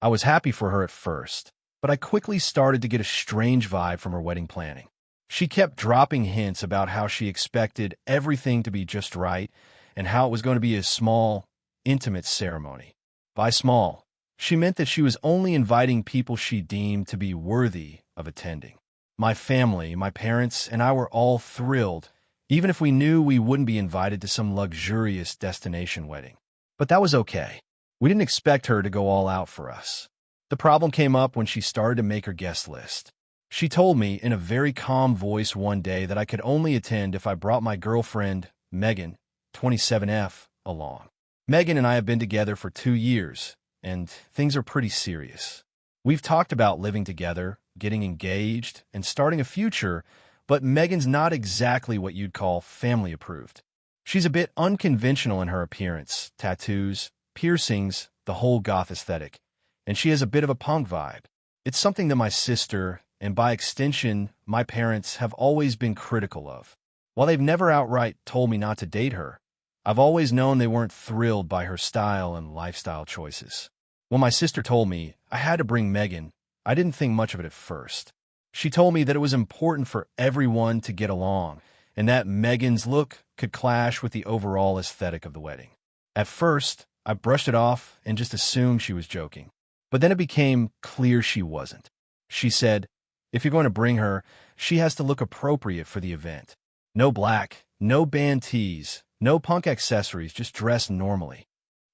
I was happy for her at first, but I quickly started to get a strange vibe from her wedding planning. She kept dropping hints about how she expected everything to be just right and how it was going to be a small, intimate ceremony. By small, she meant that she was only inviting people she deemed to be worthy of attending. My family, my parents, and I were all thrilled, even if we knew we wouldn't be invited to some luxurious destination wedding. But that was okay. We didn't expect her to go all out for us. The problem came up when she started to make her guest list. She told me in a very calm voice one day that I could only attend if I brought my girlfriend, Megan, 27F, along. Megan and I have been together for 2 years, and things are pretty serious. We've talked about living together, getting engaged, and starting a future, but Megan's not exactly what you'd call family approved. She's a bit unconventional in her appearance, tattoos, piercings, the whole goth aesthetic, and she has a bit of a punk vibe. It's something that my sister, and by extension, my parents, have always been critical of. While they've never outright told me not to date her, I've always known they weren't thrilled by her style and lifestyle choices. When my sister told me I had to bring Megan, I didn't think much of it at first. She told me that it was important for everyone to get along, and that Megan's look could clash with the overall aesthetic of the wedding. At first, I brushed it off and just assumed she was joking. But then it became clear she wasn't. She said, if you're going to bring her, she has to look appropriate for the event. No black, no band tees, no punk accessories, just dress normally.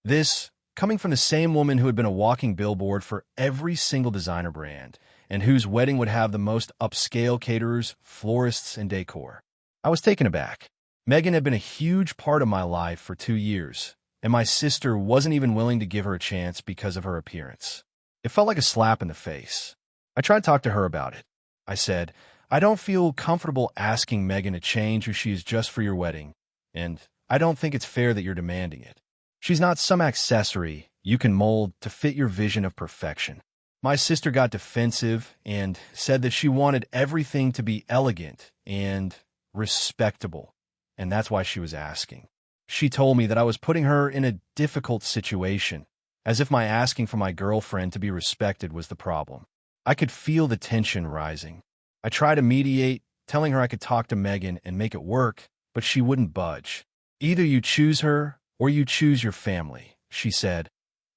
This, coming from the same woman who had been a walking billboard for every single designer brand, and whose wedding would have the most upscale caterers, florists, and decor. I was taken aback. Megan had been a huge part of my life for 2 years, and my sister wasn't even willing to give her a chance because of her appearance. It felt like a slap in the face. I tried to talk to her about it. I said, I don't feel comfortable asking Megan to change who she is just for your wedding, and I don't think it's fair that you're demanding it. She's not some accessory you can mold to fit your vision of perfection. My sister got defensive and said that she wanted everything to be elegant and respectable, and that's why she was asking. She told me that I was putting her in a difficult situation, as if my asking for my girlfriend to be respected was the problem. I could feel the tension rising. I tried to mediate, telling her I could talk to Megan and make it work, but she wouldn't budge. Either you choose her or you choose your family, she said,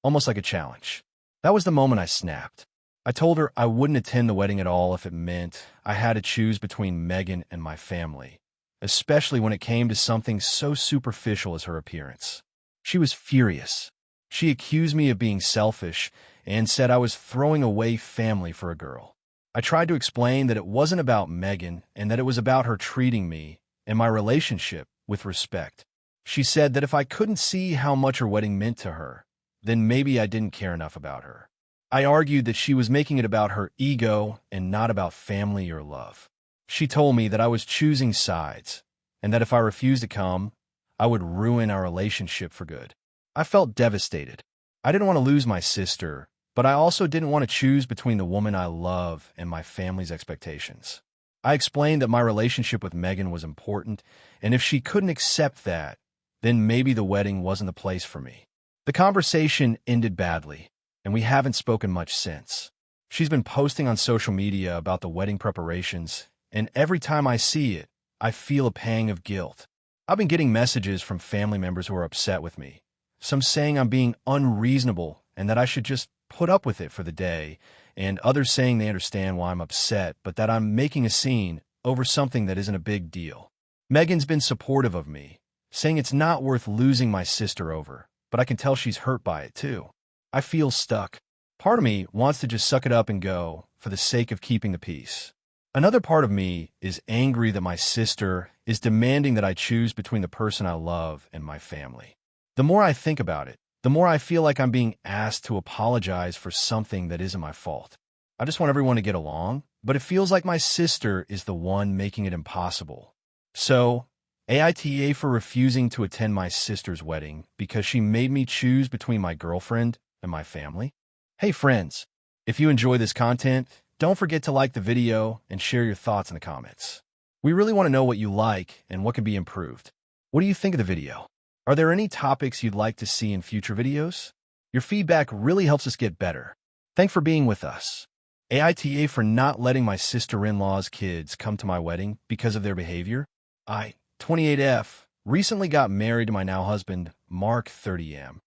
almost like a challenge. That was the moment I snapped. I told her I wouldn't attend the wedding at all if it meant I had to choose between Megan and my family, especially when it came to something so superficial as her appearance. She was furious. She accused me of being selfish and said I was throwing away family for a girl. I tried to explain that it wasn't about Megan and that it was about her treating me and my relationship with respect. She said that if I couldn't see how much her wedding meant to her, then maybe I didn't care enough about her. I argued that she was making it about her ego and not about family or love. She told me that I was choosing sides and that if I refused to come, I would ruin our relationship for good. I felt devastated. I didn't want to lose my sister, but I also didn't want to choose between the woman I love and my family's expectations. I explained that my relationship with Megan was important, and if she couldn't accept that, then maybe the wedding wasn't the place for me. The conversation ended badly, and we haven't spoken much since. She's been posting on social media about the wedding preparations, and every time I see it, I feel a pang of guilt. I've been getting messages from family members who are upset with me, some saying I'm being unreasonable and that I should just put up with it for the day, and others saying they understand why I'm upset, but that I'm making a scene over something that isn't a big deal. Megan's been supportive of me, saying it's not worth losing my sister over, but I can tell she's hurt by it too. I feel stuck. Part of me wants to just suck it up and go for the sake of keeping the peace. Another part of me is angry that my sister is demanding that I choose between the person I love and my family. The more I think about it, the more I feel like I'm being asked to apologize for something that isn't my fault. I just want everyone to get along, but it feels like my sister is the one making it impossible. So, AITA for refusing to attend my sister's wedding because she made me choose between my girlfriend and my family. Hey friends, if you enjoy this content, don't forget to like the video and share your thoughts in the comments. We really want to know what you like and what can be improved. What do you think of the video? Are there any topics you'd like to see in future videos? Your feedback really helps us get better. Thanks for being with us. AITA for not letting my sister-in-law's kids come to my wedding because of their behavior. I, 28F, recently got married to my now husband, Mark, 30M.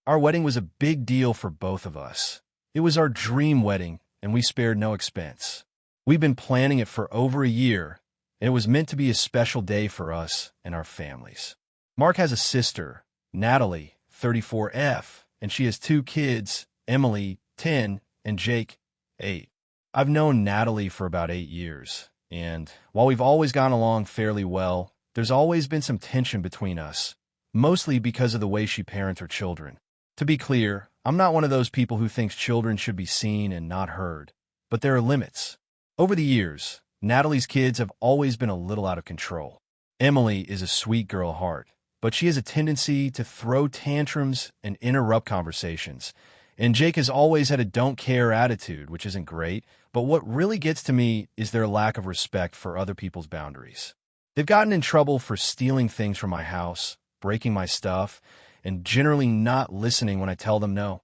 Our wedding was a big deal for both of us. It was our dream wedding, and we spared no expense. We've been planning it for over a year, and it was meant to be a special day for us and our families. Mark has a sister, Natalie, 34F, and she has two kids, Emily, 10, and Jake, 8. I've known Natalie for about 8 years, and while we've always gone along fairly well, there's always been some tension between us, mostly because of the way she parents her children. To be clear, I'm not one of those people who thinks children should be seen and not heard, but there are limits. Over the years, Natalie's kids have always been a little out of control. Emily is a sweet girl at heart, but she has a tendency to throw tantrums and interrupt conversations. And Jake has always had a don't care attitude, which isn't great, but what really gets to me is their lack of respect for other people's boundaries. They've gotten in trouble for stealing things from my house, breaking my stuff, and generally not listening when I tell them no.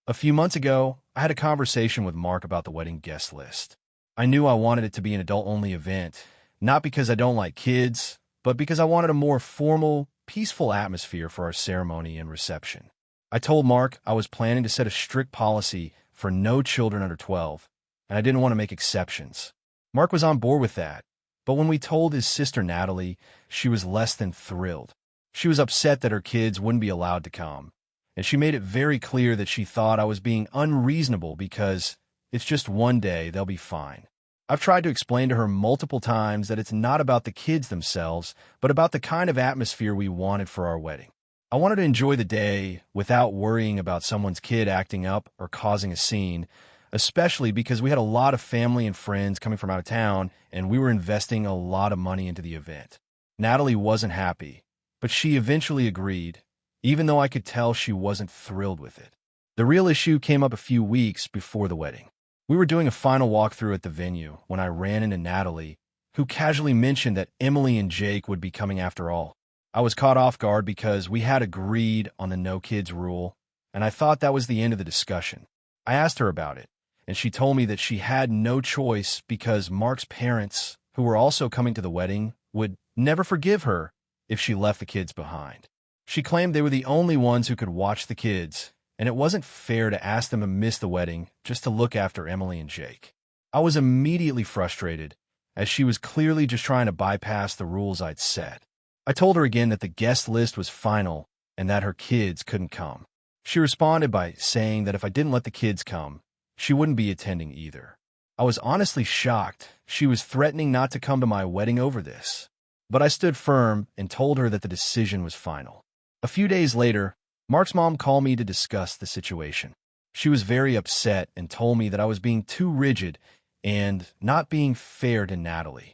A few months ago, I had a conversation with Mark about the wedding guest list. I knew I wanted it to be an adult-only event, not because I don't like kids, but because I wanted a more formal, peaceful atmosphere for our ceremony and reception. I told Mark I was planning to set a strict policy for no children under 12, and I didn't want to make exceptions. Mark was on board with that, but when we told his sister Natalie, she was less than thrilled. She was upset that her kids wouldn't be allowed to come, and she made it very clear that she thought I was being unreasonable because it's just one day, they'll be fine. I've tried to explain to her multiple times that it's not about the kids themselves, but about the kind of atmosphere we wanted for our wedding. I wanted to enjoy the day without worrying about someone's kid acting up or causing a scene, especially because we had a lot of family and friends coming from out of town, and we were investing a lot of money into the event. Natalie wasn't happy, but she eventually agreed, even though I could tell she wasn't thrilled with it. The real issue came up a few weeks before the wedding. We were doing a final walkthrough at the venue when I ran into Natalie, who casually mentioned that Emily and Jake would be coming after all. I was caught off guard because we had agreed on the no kids rule, and I thought that was the end of the discussion. I asked her about it, and she told me that she had no choice because Mark's parents, who were also coming to the wedding, would never forgive her if she left the kids behind. She claimed they were the only ones who could watch the kids, and it wasn't fair to ask them to miss the wedding just to look after Emily and Jake. I was immediately frustrated, as she was clearly just trying to bypass the rules I'd set. I told her again that the guest list was final and that her kids couldn't come. She responded by saying that if I didn't let the kids come, she wouldn't be attending either. I was honestly shocked. She was threatening not to come to my wedding over this. But I stood firm and told her that the decision was final. A few days later, Mark's mom called me to discuss the situation. She was very upset and told me that I was being too rigid and not being fair to Natalie.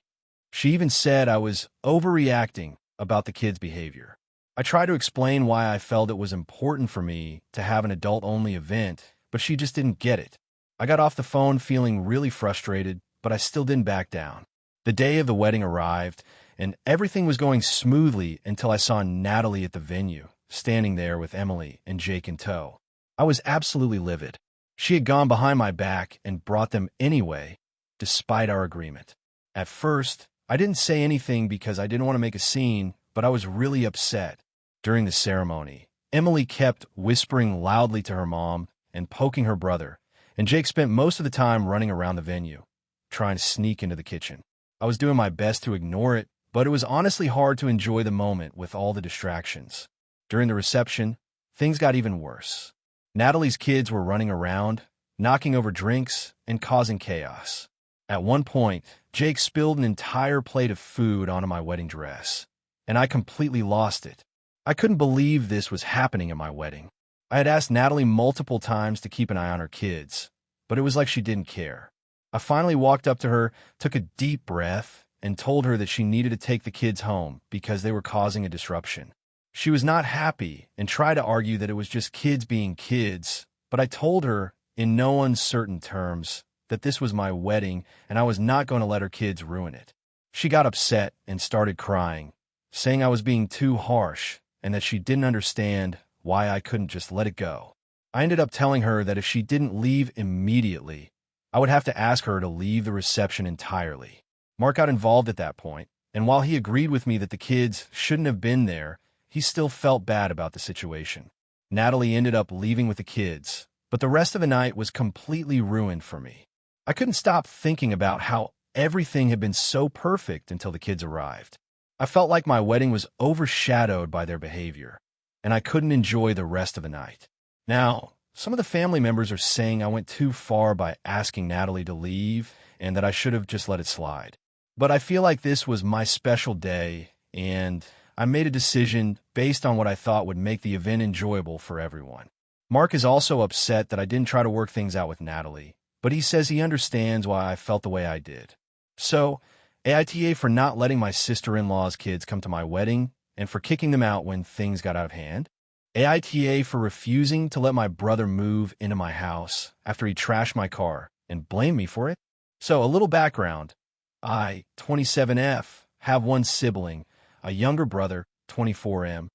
She even said I was overreacting about the kids' behavior. I tried to explain why I felt it was important for me to have an adult-only event, but she just didn't get it. I got off the phone feeling really frustrated, but I still didn't back down. The day of the wedding arrived, and everything was going smoothly until I saw Natalie at the venue, standing there with Emily and Jake in tow. I was absolutely livid. She had gone behind my back and brought them anyway, despite our agreement. At first, I didn't say anything because I didn't want to make a scene, but I was really upset. During the ceremony, Emily kept whispering loudly to her mom and poking her brother, and Jake spent most of the time running around the venue, trying to sneak into the kitchen. I was doing my best to ignore it, but it was honestly hard to enjoy the moment with all the distractions. During the reception, things got even worse. Natalie's kids were running around, knocking over drinks, and causing chaos. At one point, Jake spilled an entire plate of food onto my wedding dress, and I completely lost it. I couldn't believe this was happening at my wedding. I had asked Natalie multiple times to keep an eye on her kids, but it was like she didn't care. I finally walked up to her, took a deep breath, and told her that she needed to take the kids home because they were causing a disruption. She was not happy and tried to argue that it was just kids being kids, but I told her, in no uncertain terms, that this was my wedding and I was not going to let her kids ruin it. She got upset and started crying, saying I was being too harsh and that she didn't understand why I couldn't just let it go. I ended up telling her that if she didn't leave immediately, I would have to ask her to leave the reception entirely. Mark got involved at that point, and while he agreed with me that the kids shouldn't have been there, he still felt bad about the situation. Natalie ended up leaving with the kids, but the rest of the night was completely ruined for me. I couldn't stop thinking about how everything had been so perfect until the kids arrived. I felt like my wedding was overshadowed by their behavior, and I couldn't enjoy the rest of the night. Now, some of the family members are saying I went too far by asking Natalie to leave and that I should have just let it slide. But I feel like this was my special day, and I made a decision based on what I thought would make the event enjoyable for everyone. Mark is also upset that I didn't try to work things out with Natalie, but he says he understands why I felt the way I did. So, AITA for not letting my sister-in-law's kids come to my wedding and for kicking them out when things got out of hand. AITA for refusing to let my brother move into my house after he trashed my car and blamed me for it. So, a little background. I, 27F, have one sibling, a younger brother, 24M.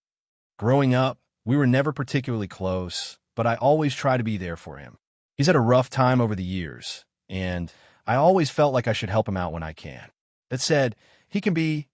Growing up, we were never particularly close, but I always try to be there for him. He's had a rough time over the years, and I always felt like I should help him out when I can. That said, he can be,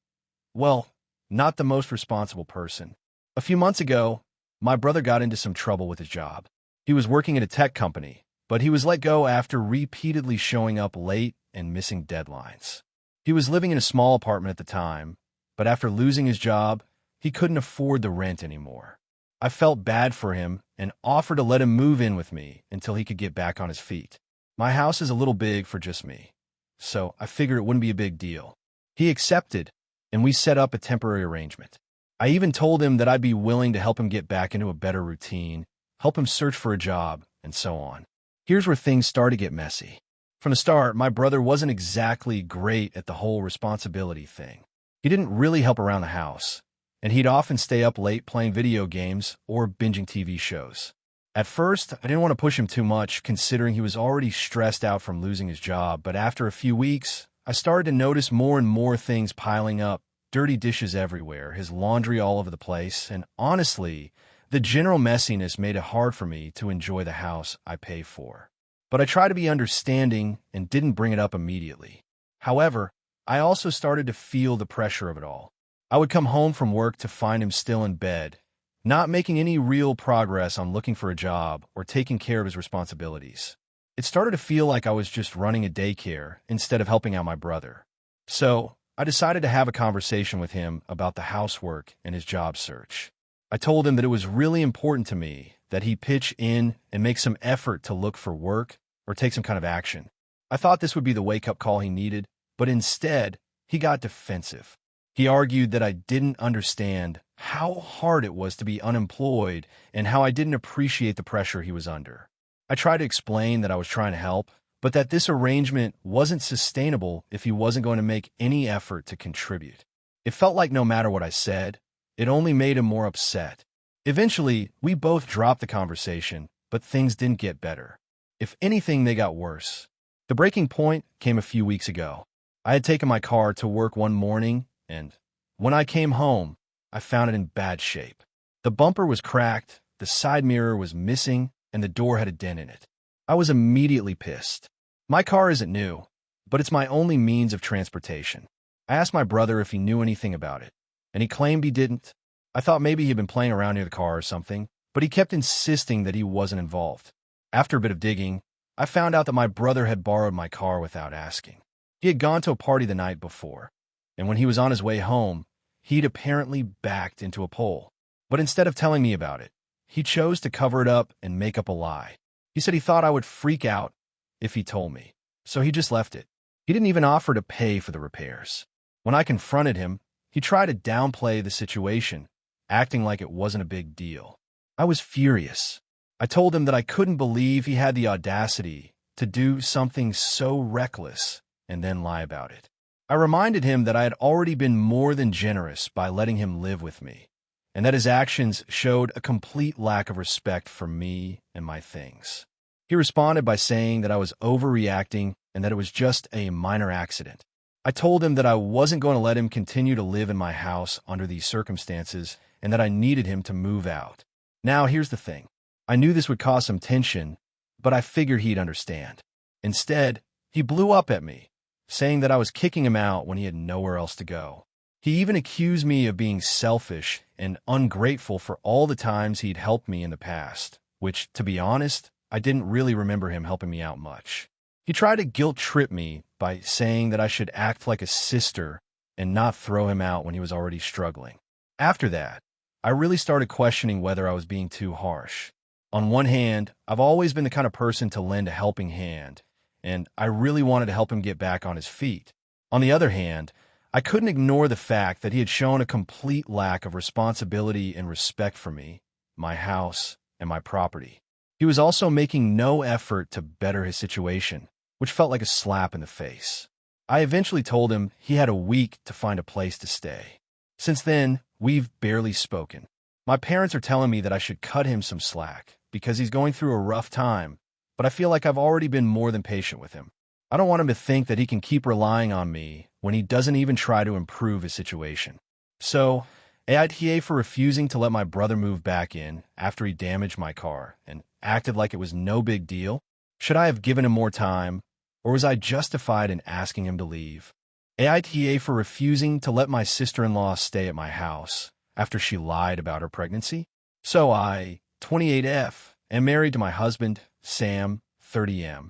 well, not the most responsible person. A few months ago, my brother got into some trouble with his job. He was working at a tech company, but he was let go after repeatedly showing up late and missing deadlines. He was living in a small apartment at the time, but after losing his job, he couldn't afford the rent anymore. I felt bad for him and offered to let him move in with me until he could get back on his feet. My house is a little big for just me, so I figured it wouldn't be a big deal. He accepted, and we set up a temporary arrangement. I even told him that I'd be willing to help him get back into a better routine, help him search for a job, and so on. Here's where things started to get messy. From the start, my brother wasn't exactly great at the whole responsibility thing. He didn't really help around the house, and he'd often stay up late playing video games or binging TV shows. At first, I didn't want to push him too much, considering he was already stressed out from losing his job, but after a few weeks, I started to notice more and more things piling up, dirty dishes everywhere, his laundry all over the place, and honestly, the general messiness made it hard for me to enjoy the house I pay for. But I tried to be understanding and didn't bring it up immediately. However, I also started to feel the pressure of it all. I would come home from work to find him still in bed, not making any real progress on looking for a job or taking care of his responsibilities. It started to feel like I was just running a daycare instead of helping out my brother. So, I decided to have a conversation with him about the housework and his job search. I told him that it was really important to me that he pitch in and make some effort to look for work or take some kind of action. I thought this would be the wake-up call he needed, but instead, he got defensive. He argued that I didn't understand how hard it was to be unemployed and how I didn't appreciate the pressure he was under. I tried to explain that I was trying to help, but that this arrangement wasn't sustainable if he wasn't going to make any effort to contribute. It felt like no matter what I said, it only made him more upset. Eventually, we both dropped the conversation, but things didn't get better. If anything, they got worse. The breaking point came a few weeks ago. I had taken my car to work one morning, and when I came home, I found it in bad shape. The bumper was cracked, the side mirror was missing, and the door had a dent in it. I was immediately pissed. My car isn't new, but it's my only means of transportation. I asked my brother if he knew anything about it, and he claimed he didn't. I thought maybe he'd been playing around near the car or something, but he kept insisting that he wasn't involved. After a bit of digging, I found out that my brother had borrowed my car without asking. He had gone to a party the night before, and when he was on his way home, he'd apparently backed into a pole. But instead of telling me about it, he chose to cover it up and make up a lie. He said he thought I would freak out if he told me, so he just left it. He didn't even offer to pay for the repairs. When I confronted him, he tried to downplay the situation, acting like it wasn't a big deal. I was furious. I told him that I couldn't believe he had the audacity to do something so reckless and then lie about it. I reminded him that I had already been more than generous by letting him live with me, and that his actions showed a complete lack of respect for me and my things. He responded by saying that I was overreacting and that it was just a minor accident. I told him that I wasn't going to let him continue to live in my house under these circumstances and that I needed him to move out. Now, here's the thing. I knew this would cause some tension, but I figured he'd understand. Instead, he blew up at me, saying that I was kicking him out when he had nowhere else to go. He even accused me of being selfish and ungrateful for all the times he'd helped me in the past, which, to be honest, I didn't really remember him helping me out much. He tried to guilt-trip me by saying that I should act like a sister and not throw him out when he was already struggling. After that, I really started questioning whether I was being too harsh. On one hand, I've always been the kind of person to lend a helping hand, and I really wanted to help him get back on his feet. On the other hand, I couldn't ignore the fact that he had shown a complete lack of responsibility and respect for me, my house, and my property. He was also making no effort to better his situation, which felt like a slap in the face. I eventually told him he had a week to find a place to stay. Since then, we've barely spoken. My parents are telling me that I should cut him some slack because he's going through a rough time, but I feel like I've already been more than patient with him. I don't want him to think that he can keep relying on me when he doesn't even try to improve his situation. So, AITA for refusing to let my brother move back in after he damaged my car and acted like it was no big deal? Should I have given him more time, or was I justified in asking him to leave? AITA for refusing to let my sister-in-law stay at my house after she lied about her pregnancy? So I, 28F, am married to my husband, Sam, 30M.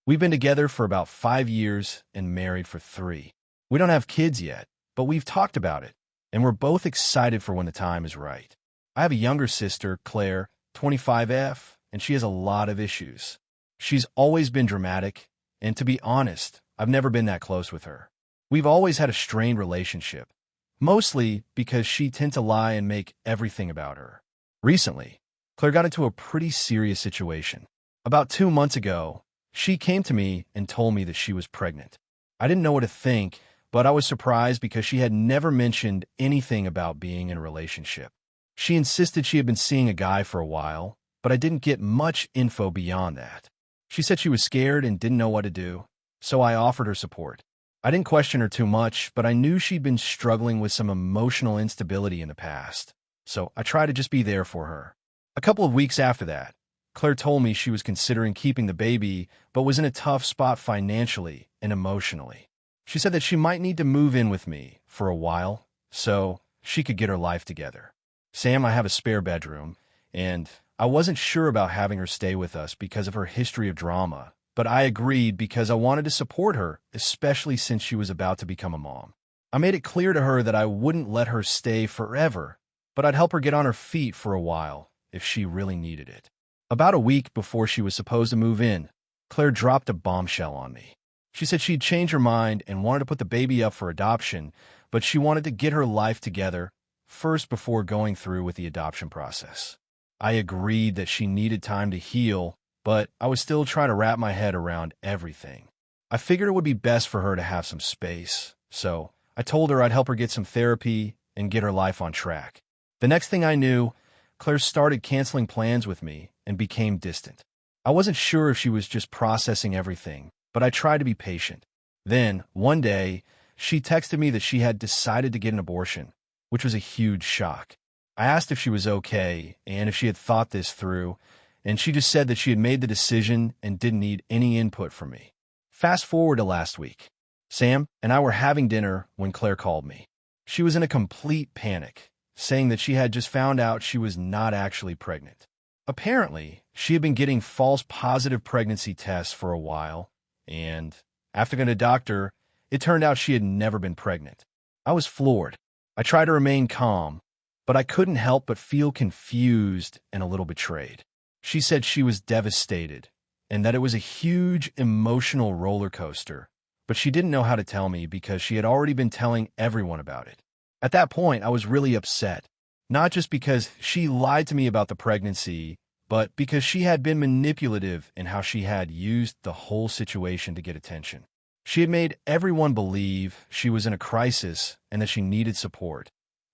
We've been together for about 5 years and married for 3. We don't have kids yet, but we've talked about it, and we're both excited for when the time is right. I have a younger sister, Claire, 25F, and she has a lot of issues. She's always been dramatic, and to be honest, I've never been that close with her. We've always had a strained relationship, mostly because she tends to lie and make everything about her. Recently, Claire got into a pretty serious situation. About 2 months ago, she came to me and told me that she was pregnant. I didn't know what to think, but I was surprised because she had never mentioned anything about being in a relationship. She insisted she had been seeing a guy for a while, but I didn't get much info beyond that. She said she was scared and didn't know what to do, so I offered her support. I didn't question her too much, but I knew she'd been struggling with some emotional instability in the past, so I tried to just be there for her. A couple of weeks after that, Claire told me she was considering keeping the baby, but was in a tough spot financially and emotionally. She said that she might need to move in with me for a while so she could get her life together. Sam, I have a spare bedroom, and I wasn't sure about having her stay with us because of her history of drama, but I agreed because I wanted to support her, especially since she was about to become a mom. I made it clear to her that I wouldn't let her stay forever, but I'd help her get on her feet for a while if she really needed it. About a week before she was supposed to move in, Claire dropped a bombshell on me. She said she'd changed her mind and wanted to put the baby up for adoption, but she wanted to get her life together first before going through with the adoption process. I agreed that she needed time to heal, but I was still trying to wrap my head around everything. I figured it would be best for her to have some space, so I told her I'd help her get some therapy and get her life on track. The next thing I knew, Claire started canceling plans with me and became distant. I wasn't sure if she was just processing everything, but I tried to be patient. Then, one day, she texted me that she had decided to get an abortion, which was a huge shock. I asked if she was okay and if she had thought this through, and she just said that she had made the decision and didn't need any input from me. Fast forward to last week. Sam and I were having dinner when Claire called me. She was in a complete panic, saying that she had just found out she was not actually pregnant. Apparently, she had been getting false positive pregnancy tests for a while, and after going to a doctor, it turned out she had never been pregnant. I was floored. I tried to remain calm, but I couldn't help but feel confused and a little betrayed. She said she was devastated and that it was a huge emotional roller coaster, but she didn't know how to tell me because she had already been telling everyone about it. At that point, I was really upset, not just because she lied to me about the pregnancy, but because she had been manipulative in how she had used the whole situation to get attention. She had made everyone believe she was in a crisis and that she needed support,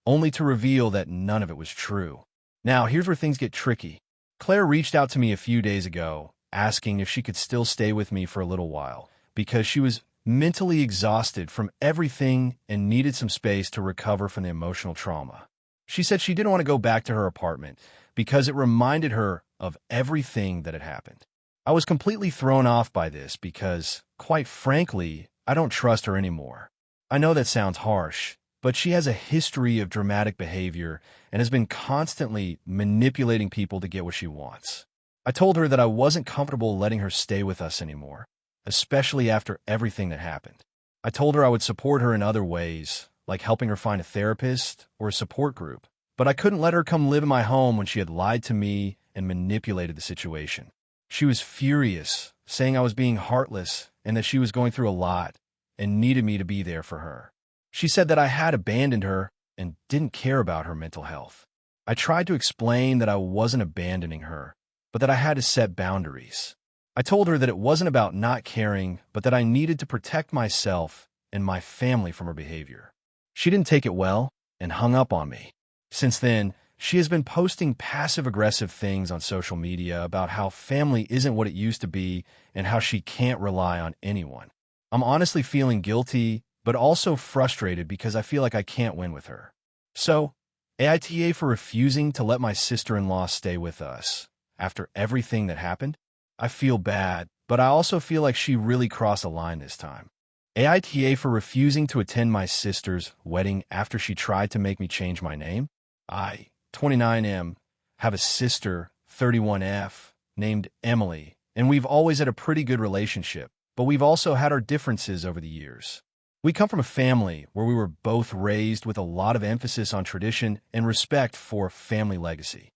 only to reveal that none of it was true. Now, here's where things get tricky. Claire reached out to me a few days ago, asking if she could still stay with me for a little while, because she was mentally exhausted from everything and needed some space to recover from the emotional trauma. She said she didn't want to go back to her apartment because it reminded her of everything that had happened. I was completely thrown off by this because, quite frankly, I don't trust her anymore. I know that sounds harsh, but she has a history of dramatic behavior and has been constantly manipulating people to get what she wants. I told her that I wasn't comfortable letting her stay with us anymore, especially after everything that happened. I told her I would support her in other ways, like helping her find a therapist or a support group, but I couldn't let her come live in my home when she had lied to me and manipulated the situation. She was furious, saying I was being heartless and that she was going through a lot and needed me to be there for her. She said that I had abandoned her and didn't care about her mental health. I tried to explain that I wasn't abandoning her, but that I had to set boundaries. I told her that it wasn't about not caring, but that I needed to protect myself and my family from her behavior. She didn't take it well and hung up on me. Since then, she has been posting passive-aggressive things on social media about how family isn't what it used to be and how she can't rely on anyone. I'm honestly feeling guilty, but also frustrated because I feel like I can't win with her. So, AITA for refusing to let my sister-in-law stay with us after everything that happened? I feel bad, but I also feel like she really crossed a line this time. AITA for refusing to attend my sister's wedding after she tried to make me change my name? I, 29M, have a sister, 31F, named Emily, and we've always had a pretty good relationship, but we've also had our differences over the years. We come from a family where we were both raised with a lot of emphasis on tradition and respect for family legacy.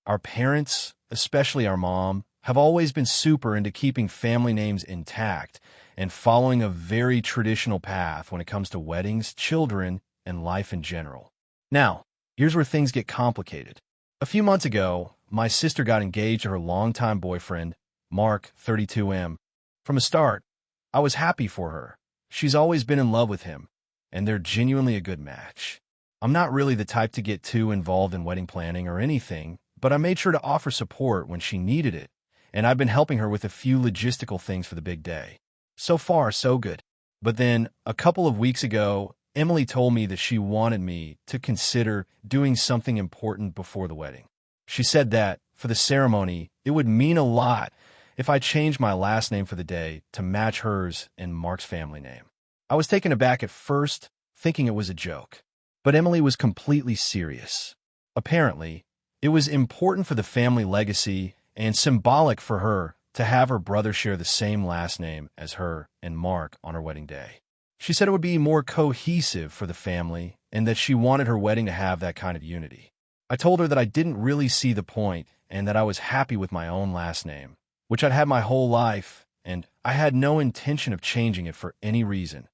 Our parents, especially our mom, have always been super into keeping family names intact and following a very traditional path when it comes to weddings, children, and life in general. Now, here's where things get complicated. A few months ago, my sister got engaged to her longtime boyfriend, Mark, 32M. From the start, I was happy for her. She's always been in love with him, and they're genuinely a good match. I'm not really the type to get too involved in wedding planning or anything, but I made sure to offer support when she needed it, and I've been helping her with a few logistical things for the big day. So far, so good. But then, a couple of weeks ago, Emily told me that she wanted me to consider doing something important before the wedding. She said that, for the ceremony, it would mean a lot if I changed my last name for the day to match hers and Mark's family name. I was taken aback at first, thinking it was a joke. But Emily was completely serious. Apparently, it was important for the family legacy and symbolic for her to have her brother share the same last name as her and Mark on her wedding day. She said it would be more cohesive for the family and that she wanted her wedding to have that kind of unity. I told her that I didn't really see the point and that I was happy with my own last name, which I'd had my whole life, and I had no intention of changing it for any reason,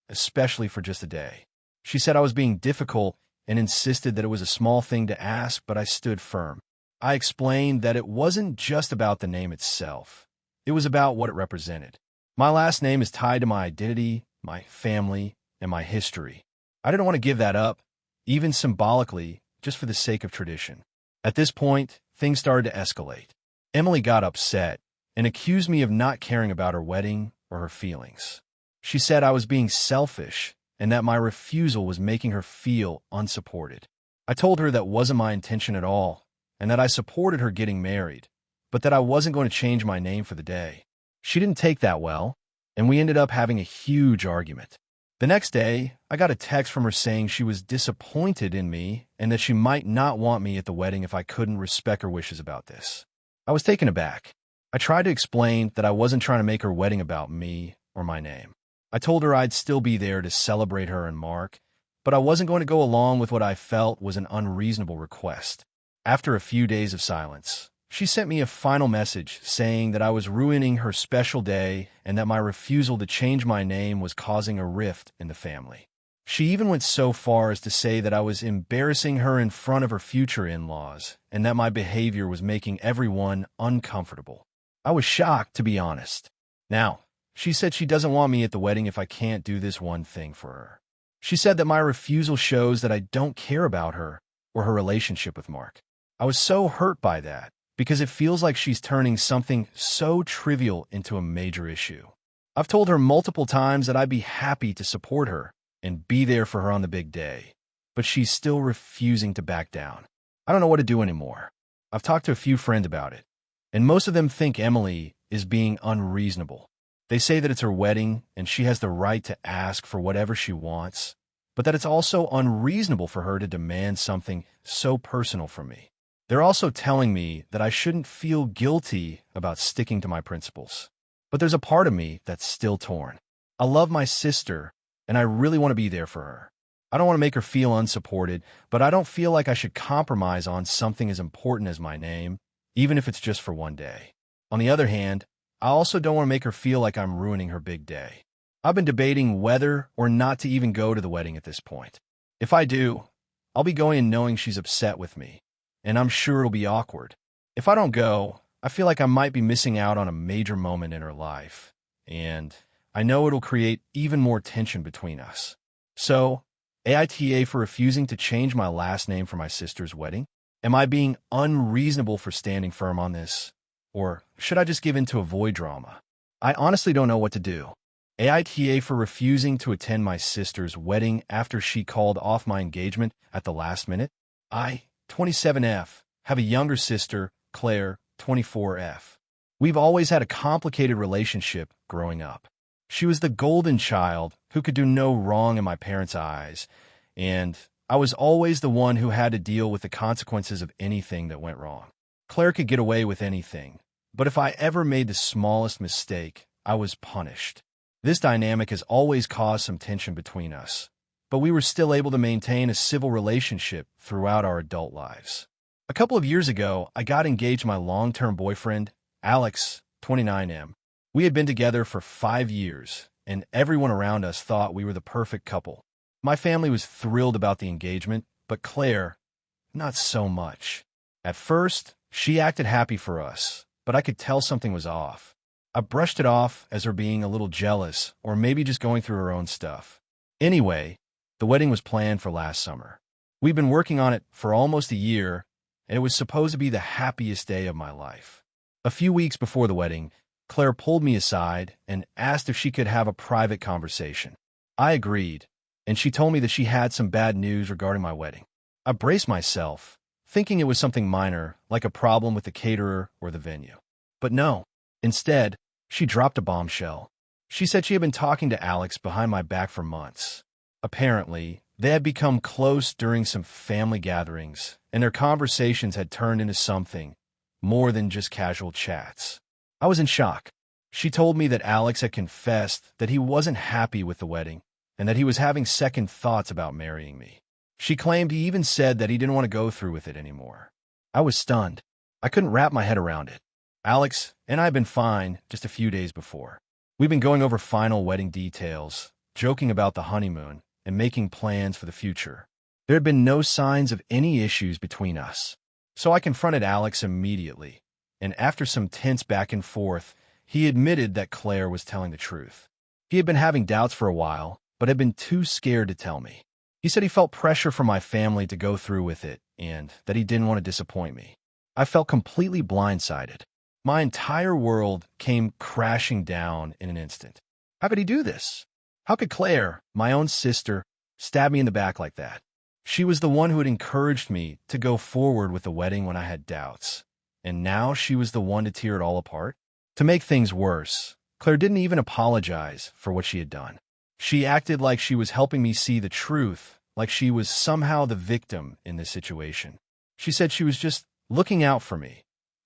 especially for just a day. She said I was being difficult and insisted that it was a small thing to ask, but I stood firm. I explained that it wasn't just about the name itself. It was about what it represented. My last name is tied to my identity, my family, and my history. I didn't want to give that up, even symbolically, just for the sake of tradition. At this point, things started to escalate. Emily got upset and accused me of not caring about her wedding or her feelings. She said I was being selfish and that my refusal was making her feel unsupported. I told her that wasn't my intention at all and that I supported her getting married, but that I wasn't going to change my name for the day. She didn't take that well, and we ended up having a huge argument. The next day, I got a text from her saying she was disappointed in me and that she might not want me at the wedding if I couldn't respect her wishes about this. I was taken aback. I tried to explain that I wasn't trying to make her wedding about me or my name. I told her I'd still be there to celebrate her and Mark, but I wasn't going to go along with what I felt was an unreasonable request. After a few days of silence, she sent me a final message saying that I was ruining her special day and that my refusal to change my name was causing a rift in the family. She even went so far as to say that I was embarrassing her in front of her future in-laws and that my behavior was making everyone uncomfortable. I was shocked, to be honest. Now, she said she doesn't want me at the wedding if I can't do this one thing for her. She said that my refusal shows that I don't care about her or her relationship with Mark. I was so hurt by that, because it feels like she's turning something so trivial into a major issue. I've told her multiple times that I'd be happy to support her and be there for her on the big day, but she's still refusing to back down. I don't know what to do anymore. I've talked to a few friends about it, and most of them think Emily is being unreasonable. They say that it's her wedding and she has the right to ask for whatever she wants, but that it's also unreasonable for her to demand something so personal from me. They're also telling me that I shouldn't feel guilty about sticking to my principles. But there's a part of me that's still torn. I love my sister, and I really want to be there for her. I don't want to make her feel unsupported, but I don't feel like I should compromise on something as important as my name, even if it's just for one day. On the other hand, I also don't want to make her feel like I'm ruining her big day. I've been debating whether or not to even go to the wedding at this point. If I do, I'll be going in knowing she's upset with me, and I'm sure it'll be awkward. If I don't go, I feel like I might be missing out on a major moment in her life, and I know it'll create even more tension between us. So, AITA for refusing to change my last name for my sister's wedding? Am I being unreasonable for standing firm on this? Or should I just give in to avoid drama? I honestly don't know what to do. AITA for refusing to attend my sister's wedding after she called off my engagement at the last minute? I, 27F, have a younger sister, Claire, 24F. We've always had a complicated relationship growing up. She was the golden child who could do no wrong in my parents' eyes, and I was always the one who had to deal with the consequences of anything that went wrong. Claire could get away with anything, but if I ever made the smallest mistake, I was punished. This dynamic has always caused some tension between us, but we were still able to maintain a civil relationship throughout our adult lives. A couple of years ago, I got engaged to my long-term boyfriend, Alex, 29M. We had been together for 5 years, and everyone around us thought we were the perfect couple. My family was thrilled about the engagement, but Claire, not so much. At first, she acted happy for us, but I could tell something was off. I brushed it off as her being a little jealous, or maybe just going through her own stuff. Anyway, the wedding was planned for last summer. We'd been working on it for almost a year, and it was supposed to be the happiest day of my life. A few weeks before the wedding, Claire pulled me aside and asked if she could have a private conversation. I agreed, and she told me that she had some bad news regarding my wedding. I braced myself, thinking it was something minor, like a problem with the caterer or the venue. But no. Instead, she dropped a bombshell. She said she had been talking to Alex behind my back for months. Apparently, they had become close during some family gatherings, and their conversations had turned into something more than just casual chats. I was in shock. She told me that Alex had confessed that he wasn't happy with the wedding and that he was having second thoughts about marrying me. She claimed he even said that he didn't want to go through with it anymore. I was stunned. I couldn't wrap my head around it. Alex and I had been fine just a few days before. We've been going over final wedding details, joking about the honeymoon, and making plans for the future. There had been no signs of any issues between us. So I confronted Alex immediately, and after some tense back and forth, he admitted that Claire was telling the truth. He had been having doubts for a while, but had been too scared to tell me. He said he felt pressure from my family to go through with it, and that he didn't want to disappoint me. I felt completely blindsided. My entire world came crashing down in an instant. How could he do this? How could Claire, my own sister, stab me in the back like that? She was the one who had encouraged me to go forward with the wedding when I had doubts. And now she was the one to tear it all apart? To make things worse, Claire didn't even apologize for what she had done. She acted like she was helping me see the truth, like she was somehow the victim in this situation. She said she was just looking out for me,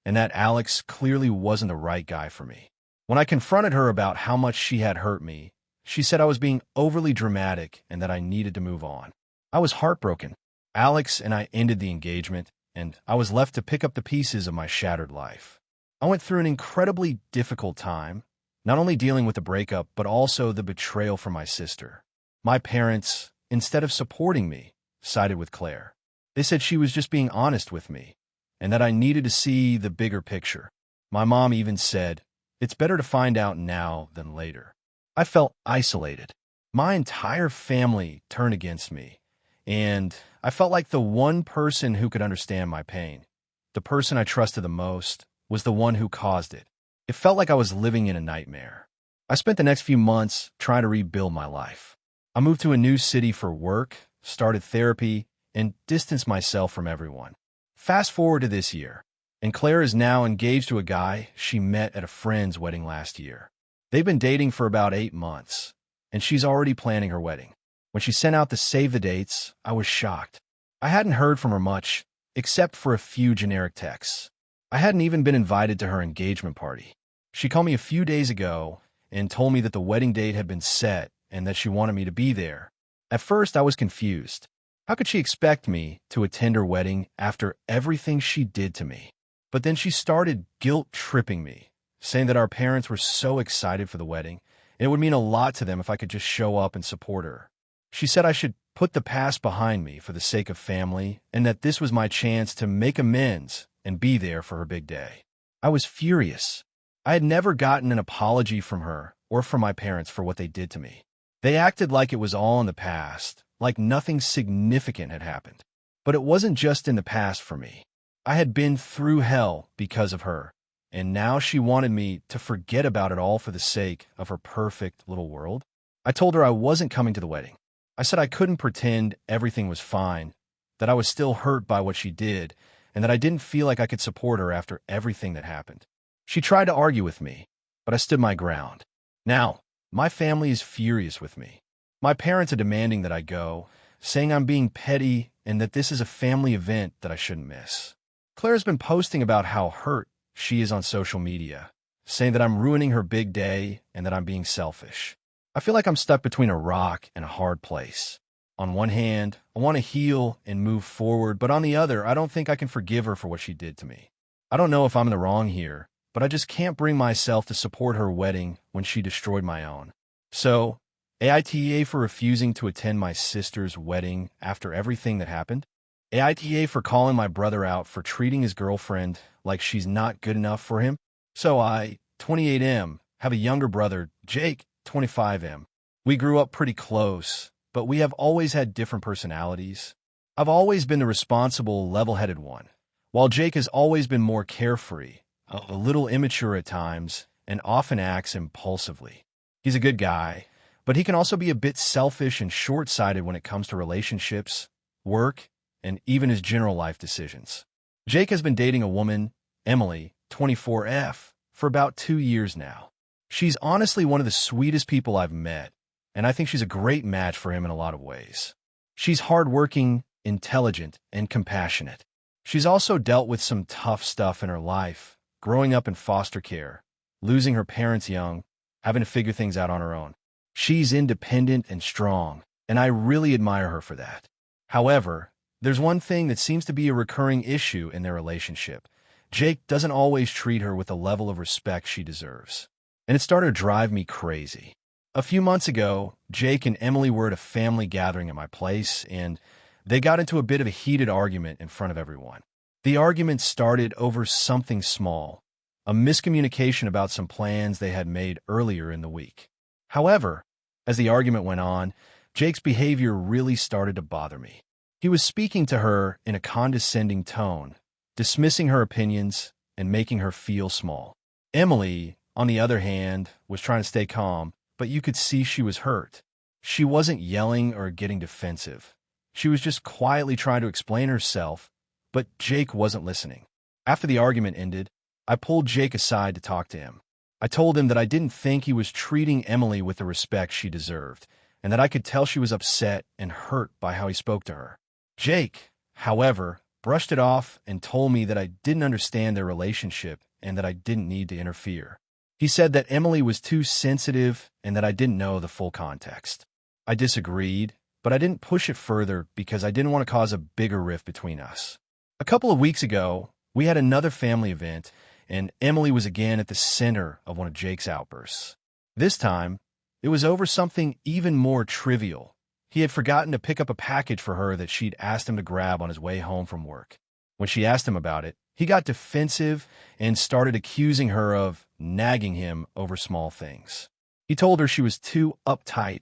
and that Alex clearly wasn't the right guy for me. When I confronted her about how much she had hurt me, she said I was being overly dramatic and that I needed to move on. I was heartbroken. Alex and I ended the engagement, and I was left to pick up the pieces of my shattered life. I went through an incredibly difficult time, not only dealing with the breakup, but also the betrayal from my sister. My parents, instead of supporting me, sided with Claire. They said she was just being honest with me, and that I needed to see the bigger picture. My mom even said, "It's better to find out now than later." I felt isolated. My entire family turned against me, and I felt like the one person who could understand my pain, the person I trusted the most, was the one who caused it. It felt like I was living in a nightmare. I spent the next few months trying to rebuild my life. I moved to a new city for work, started therapy, and distanced myself from everyone. Fast forward to this year, and Claire is now engaged to a guy she met at a friend's wedding last year. They've been dating for about 8 months, and she's already planning her wedding. When she sent out the save the dates, I was shocked. I hadn't heard from her much, except for a few generic texts. I hadn't even been invited to her engagement party. She called me a few days ago and told me that the wedding date had been set and that she wanted me to be there. At first, I was confused. How could she expect me to attend her wedding after everything she did to me? But then she started guilt-tripping me, saying that our parents were so excited for the wedding, and it would mean a lot to them if I could just show up and support her. She said I should put the past behind me for the sake of family, and that this was my chance to make amends and be there for her big day. I was furious. I had never gotten an apology from her or from my parents for what they did to me. They acted like it was all in the past, like nothing significant had happened. But it wasn't just in the past for me. I had been through hell because of her, and now she wanted me to forget about it all for the sake of her perfect little world. I told her I wasn't coming to the wedding. I said I couldn't pretend everything was fine, that I was still hurt by what she did, and that I didn't feel like I could support her after everything that happened. She tried to argue with me, but I stood my ground. Now, my family is furious with me. My parents are demanding that I go, saying I'm being petty and that this is a family event that I shouldn't miss. Claire's been posting about how hurt she is on social media, saying that I'm ruining her big day and that I'm being selfish. I feel like I'm stuck between a rock and a hard place. On one hand, I want to heal and move forward, but on the other, I don't think I can forgive her for what she did to me. I don't know if I'm in the wrong here, but I just can't bring myself to support her wedding when she destroyed my own. So, AITA for refusing to attend my sister's wedding after everything that happened. AITA for calling my brother out for treating his girlfriend like she's not good enough for him. So I, 28M, have a younger brother, Jake, 25M. We grew up pretty close, but we have always had different personalities. I've always been the responsible, level-headed one, while Jake has always been more carefree, a little immature at times, and often acts impulsively. He's a good guy, but he can also be a bit selfish and short-sighted when it comes to relationships, work, and even his general life decisions. Jake has been dating a woman, Emily, 24F, for about 2 years now. She's honestly one of the sweetest people I've met, and I think she's a great match for him in a lot of ways. She's hardworking, intelligent, and compassionate. She's also dealt with some tough stuff in her life, growing up in foster care, losing her parents young, having to figure things out on her own. She's independent and strong, and I really admire her for that. However, there's one thing that seems to be a recurring issue in their relationship. Jake doesn't always treat her with the level of respect she deserves. and it started to drive me crazy. A few months ago, Jake and Emily were at a family gathering at my place, and they got into a bit of a heated argument in front of everyone. The argument started over something small, a miscommunication about some plans they had made earlier in the week. However, as the argument went on, Jake's behavior really started to bother me. He was speaking to her in a condescending tone, dismissing her opinions and making her feel small. Emily, on the other hand, was trying to stay calm, but you could see she was hurt. She wasn't yelling or getting defensive. She was just quietly trying to explain herself, but Jake wasn't listening. After the argument ended, I pulled Jake aside to talk to him. I told him that I didn't think he was treating Emily with the respect she deserved, and that I could tell she was upset and hurt by how he spoke to her. Jake, however, brushed it off and told me that I didn't understand their relationship and that I didn't need to interfere. He said that Emily was too sensitive and that I didn't know the full context. I disagreed, but I didn't push it further because I didn't want to cause a bigger rift between us. A couple of weeks ago, we had another family event, and Emily was again at the center of one of Jake's outbursts. This time, it was over something even more trivial. He had forgotten to pick up a package for her that she'd asked him to grab on his way home from work. When she asked him about it, he got defensive and started accusing her of nagging him over small things. He told her she was too uptight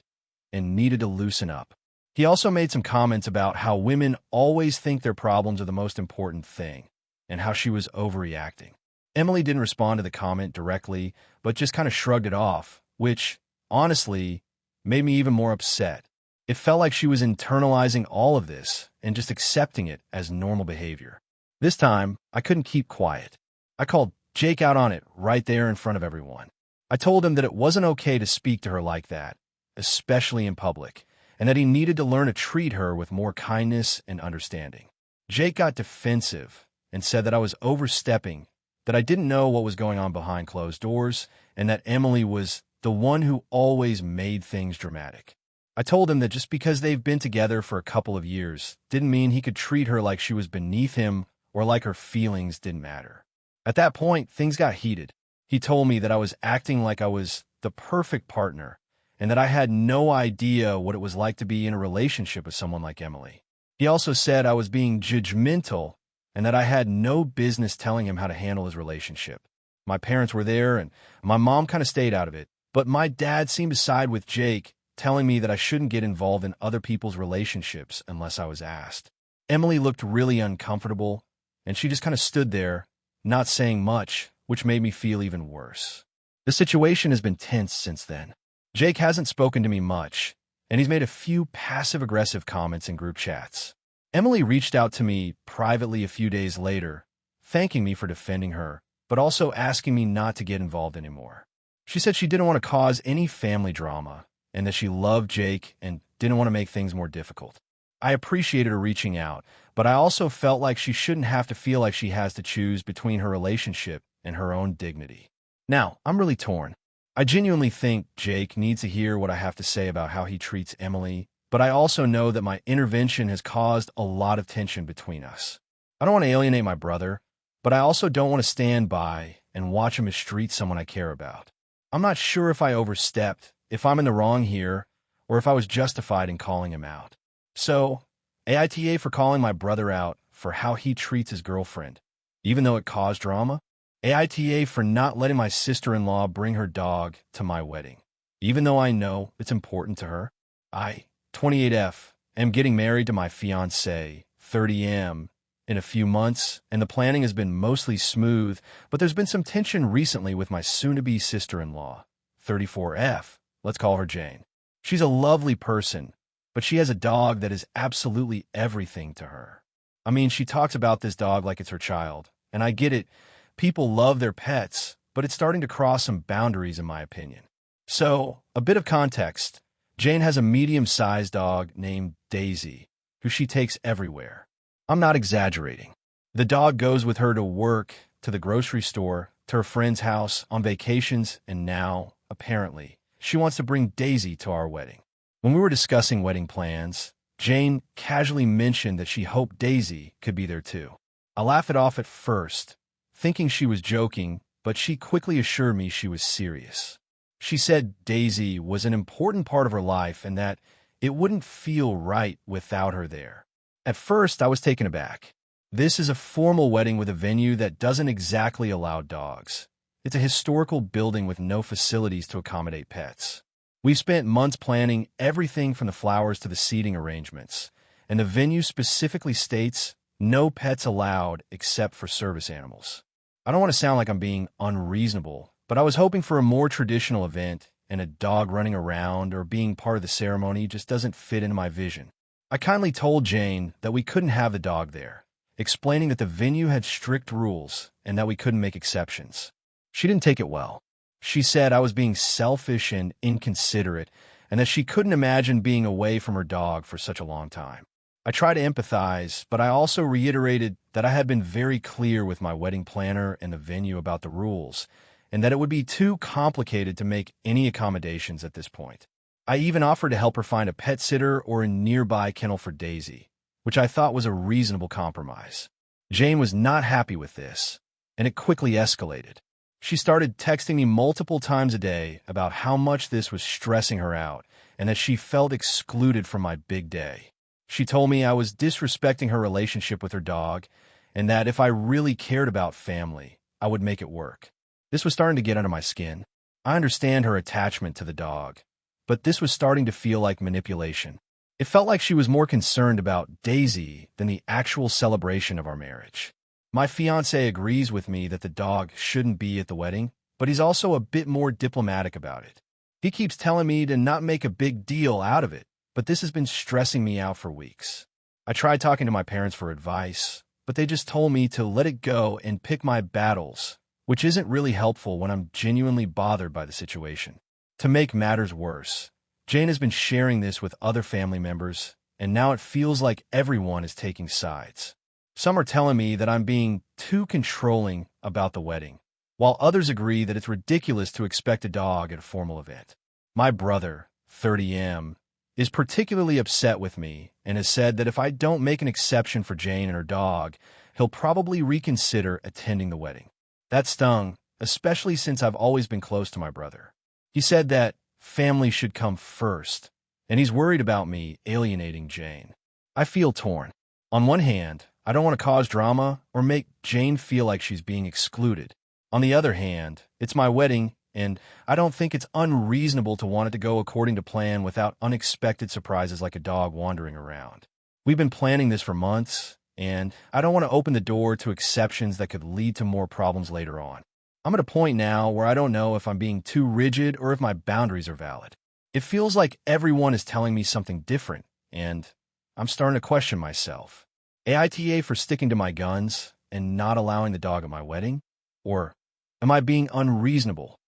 and needed to loosen up. He also made some comments about how women always think their problems are the most important thing, and how she was overreacting. Emily didn't respond to the comment directly, but just kind of shrugged it off, which, honestly, made me even more upset. It felt like she was internalizing all of this and just accepting it as normal behavior. This time, I couldn't keep quiet. I called Jake out on it right there in front of everyone. I told him that it wasn't okay to speak to her like that, especially in public, and that he needed to learn to treat her with more kindness and understanding. Jake got defensive and said that I was overstepping, that I didn't know what was going on behind closed doors, and that Emily was the one who always made things dramatic. I told him that just because they've been together for a couple of years didn't mean he could treat her like she was beneath him or like her feelings didn't matter. At that point, things got heated. He told me that I was acting like I was the perfect partner and that I had no idea what it was like to be in a relationship with someone like Emily. He also said I was being judgmental and that I had no business telling him how to handle his relationship. My parents were there and my mom kind of stayed out of it, but my dad seemed to side with Jake, telling me that I shouldn't get involved in other people's relationships unless I was asked. Emily looked really uncomfortable, and she just kind of stood there, not saying much, which made me feel even worse. The situation has been tense since then. Jake hasn't spoken to me much, and he's made a few passive-aggressive comments in group chats. Emily reached out to me privately a few days later, thanking me for defending her, but also asking me not to get involved anymore. She said she didn't want to cause any family drama, and that she loved Jake and didn't want to make things more difficult. I appreciated her reaching out, but I also felt like she shouldn't have to feel like she has to choose between her relationship and her own dignity. Now, I'm really torn. I genuinely think Jake needs to hear what I have to say about how he treats Emily, but I also know that my intervention has caused a lot of tension between us. I don't want to alienate my brother, but I also don't want to stand by and watch him mistreat someone I care about. I'm not sure if I overstepped, if I'm in the wrong here, or if I was justified in calling him out. So, AITA for calling my brother out for how he treats his girlfriend, even though it caused drama. AITA for not letting my sister-in-law bring her dog to my wedding, even though I know it's important to her. I, 28F, am getting married to my fiancée, 30M, in a few months, and the planning has been mostly smooth, but there's been some tension recently with my soon-to-be sister-in-law, 34F. Let's call her Jane. She's a lovely person, but she has a dog that is absolutely everything to her. I mean, she talks about this dog like it's her child, and I get it. People love their pets, but it's starting to cross some boundaries in my opinion. So, a bit of context. Jane has a medium-sized dog named Daisy, who she takes everywhere. I'm not exaggerating. The dog goes with her to work, to the grocery store, to her friend's house, on vacations, and now, apparently, she wants to bring Daisy to our wedding. When we were discussing wedding plans, Jane casually mentioned that she hoped Daisy could be there too. I laughed it off at first, thinking she was joking, but she quickly assured me she was serious. She said Daisy was an important part of her life and that it wouldn't feel right without her there. At first, I was taken aback. This is a formal wedding with a venue that doesn't exactly allow dogs. It's a historical building with no facilities to accommodate pets. We've spent months planning everything from the flowers to the seating arrangements, and the venue specifically states no pets allowed except for service animals. I don't want to sound like I'm being unreasonable, but I was hoping for a more traditional event, and a dog running around or being part of the ceremony just doesn't fit into my vision. I kindly told Jane that we couldn't have the dog there, explaining that the venue had strict rules and that we couldn't make exceptions. She didn't take it well. She said I was being selfish and inconsiderate, and that she couldn't imagine being away from her dog for such a long time. I tried to empathize, but I also reiterated that I had been very clear with my wedding planner and the venue about the rules, and that it would be too complicated to make any accommodations at this point. I even offered to help her find a pet sitter or a nearby kennel for Daisy, which I thought was a reasonable compromise. Jane was not happy with this, and it quickly escalated. She started texting me multiple times a day about how much this was stressing her out and that she felt excluded from my big day. She told me I was disrespecting her relationship with her dog and that if I really cared about family, I would make it work. This was starting to get under my skin. I understand her attachment to the dog, but this was starting to feel like manipulation. It felt like she was more concerned about Daisy than the actual celebration of our marriage. My fiancé agrees with me that the dog shouldn't be at the wedding, but he's also a bit more diplomatic about it. He keeps telling me to not make a big deal out of it, but this has been stressing me out for weeks. I tried talking to my parents for advice, but they just told me to let it go and pick my battles, which isn't really helpful when I'm genuinely bothered by the situation. To make matters worse, Jane has been sharing this with other family members, and now it feels like everyone is taking sides. Some are telling me that I'm being too controlling about the wedding, while others agree that it's ridiculous to expect a dog at a formal event. My brother, 30M, is particularly upset with me and has said that if I don't make an exception for Jane and her dog, he'll probably reconsider attending the wedding. That stung, especially since I've always been close to my brother. He said that family should come first, and he's worried about me alienating Jane. I feel torn. On one hand, I don't want to cause drama or make Jane feel like she's being excluded. On the other hand, it's my wedding, and I don't think it's unreasonable to want it to go according to plan without unexpected surprises like a dog wandering around. We've been planning this for months, and I don't want to open the door to exceptions that could lead to more problems later on. I'm at a point now where I don't know if I'm being too rigid or if my boundaries are valid. It feels like everyone is telling me something different, and I'm starting to question myself. AITA for sticking to my guns and not allowing the dog at my wedding? Or am I being unreasonable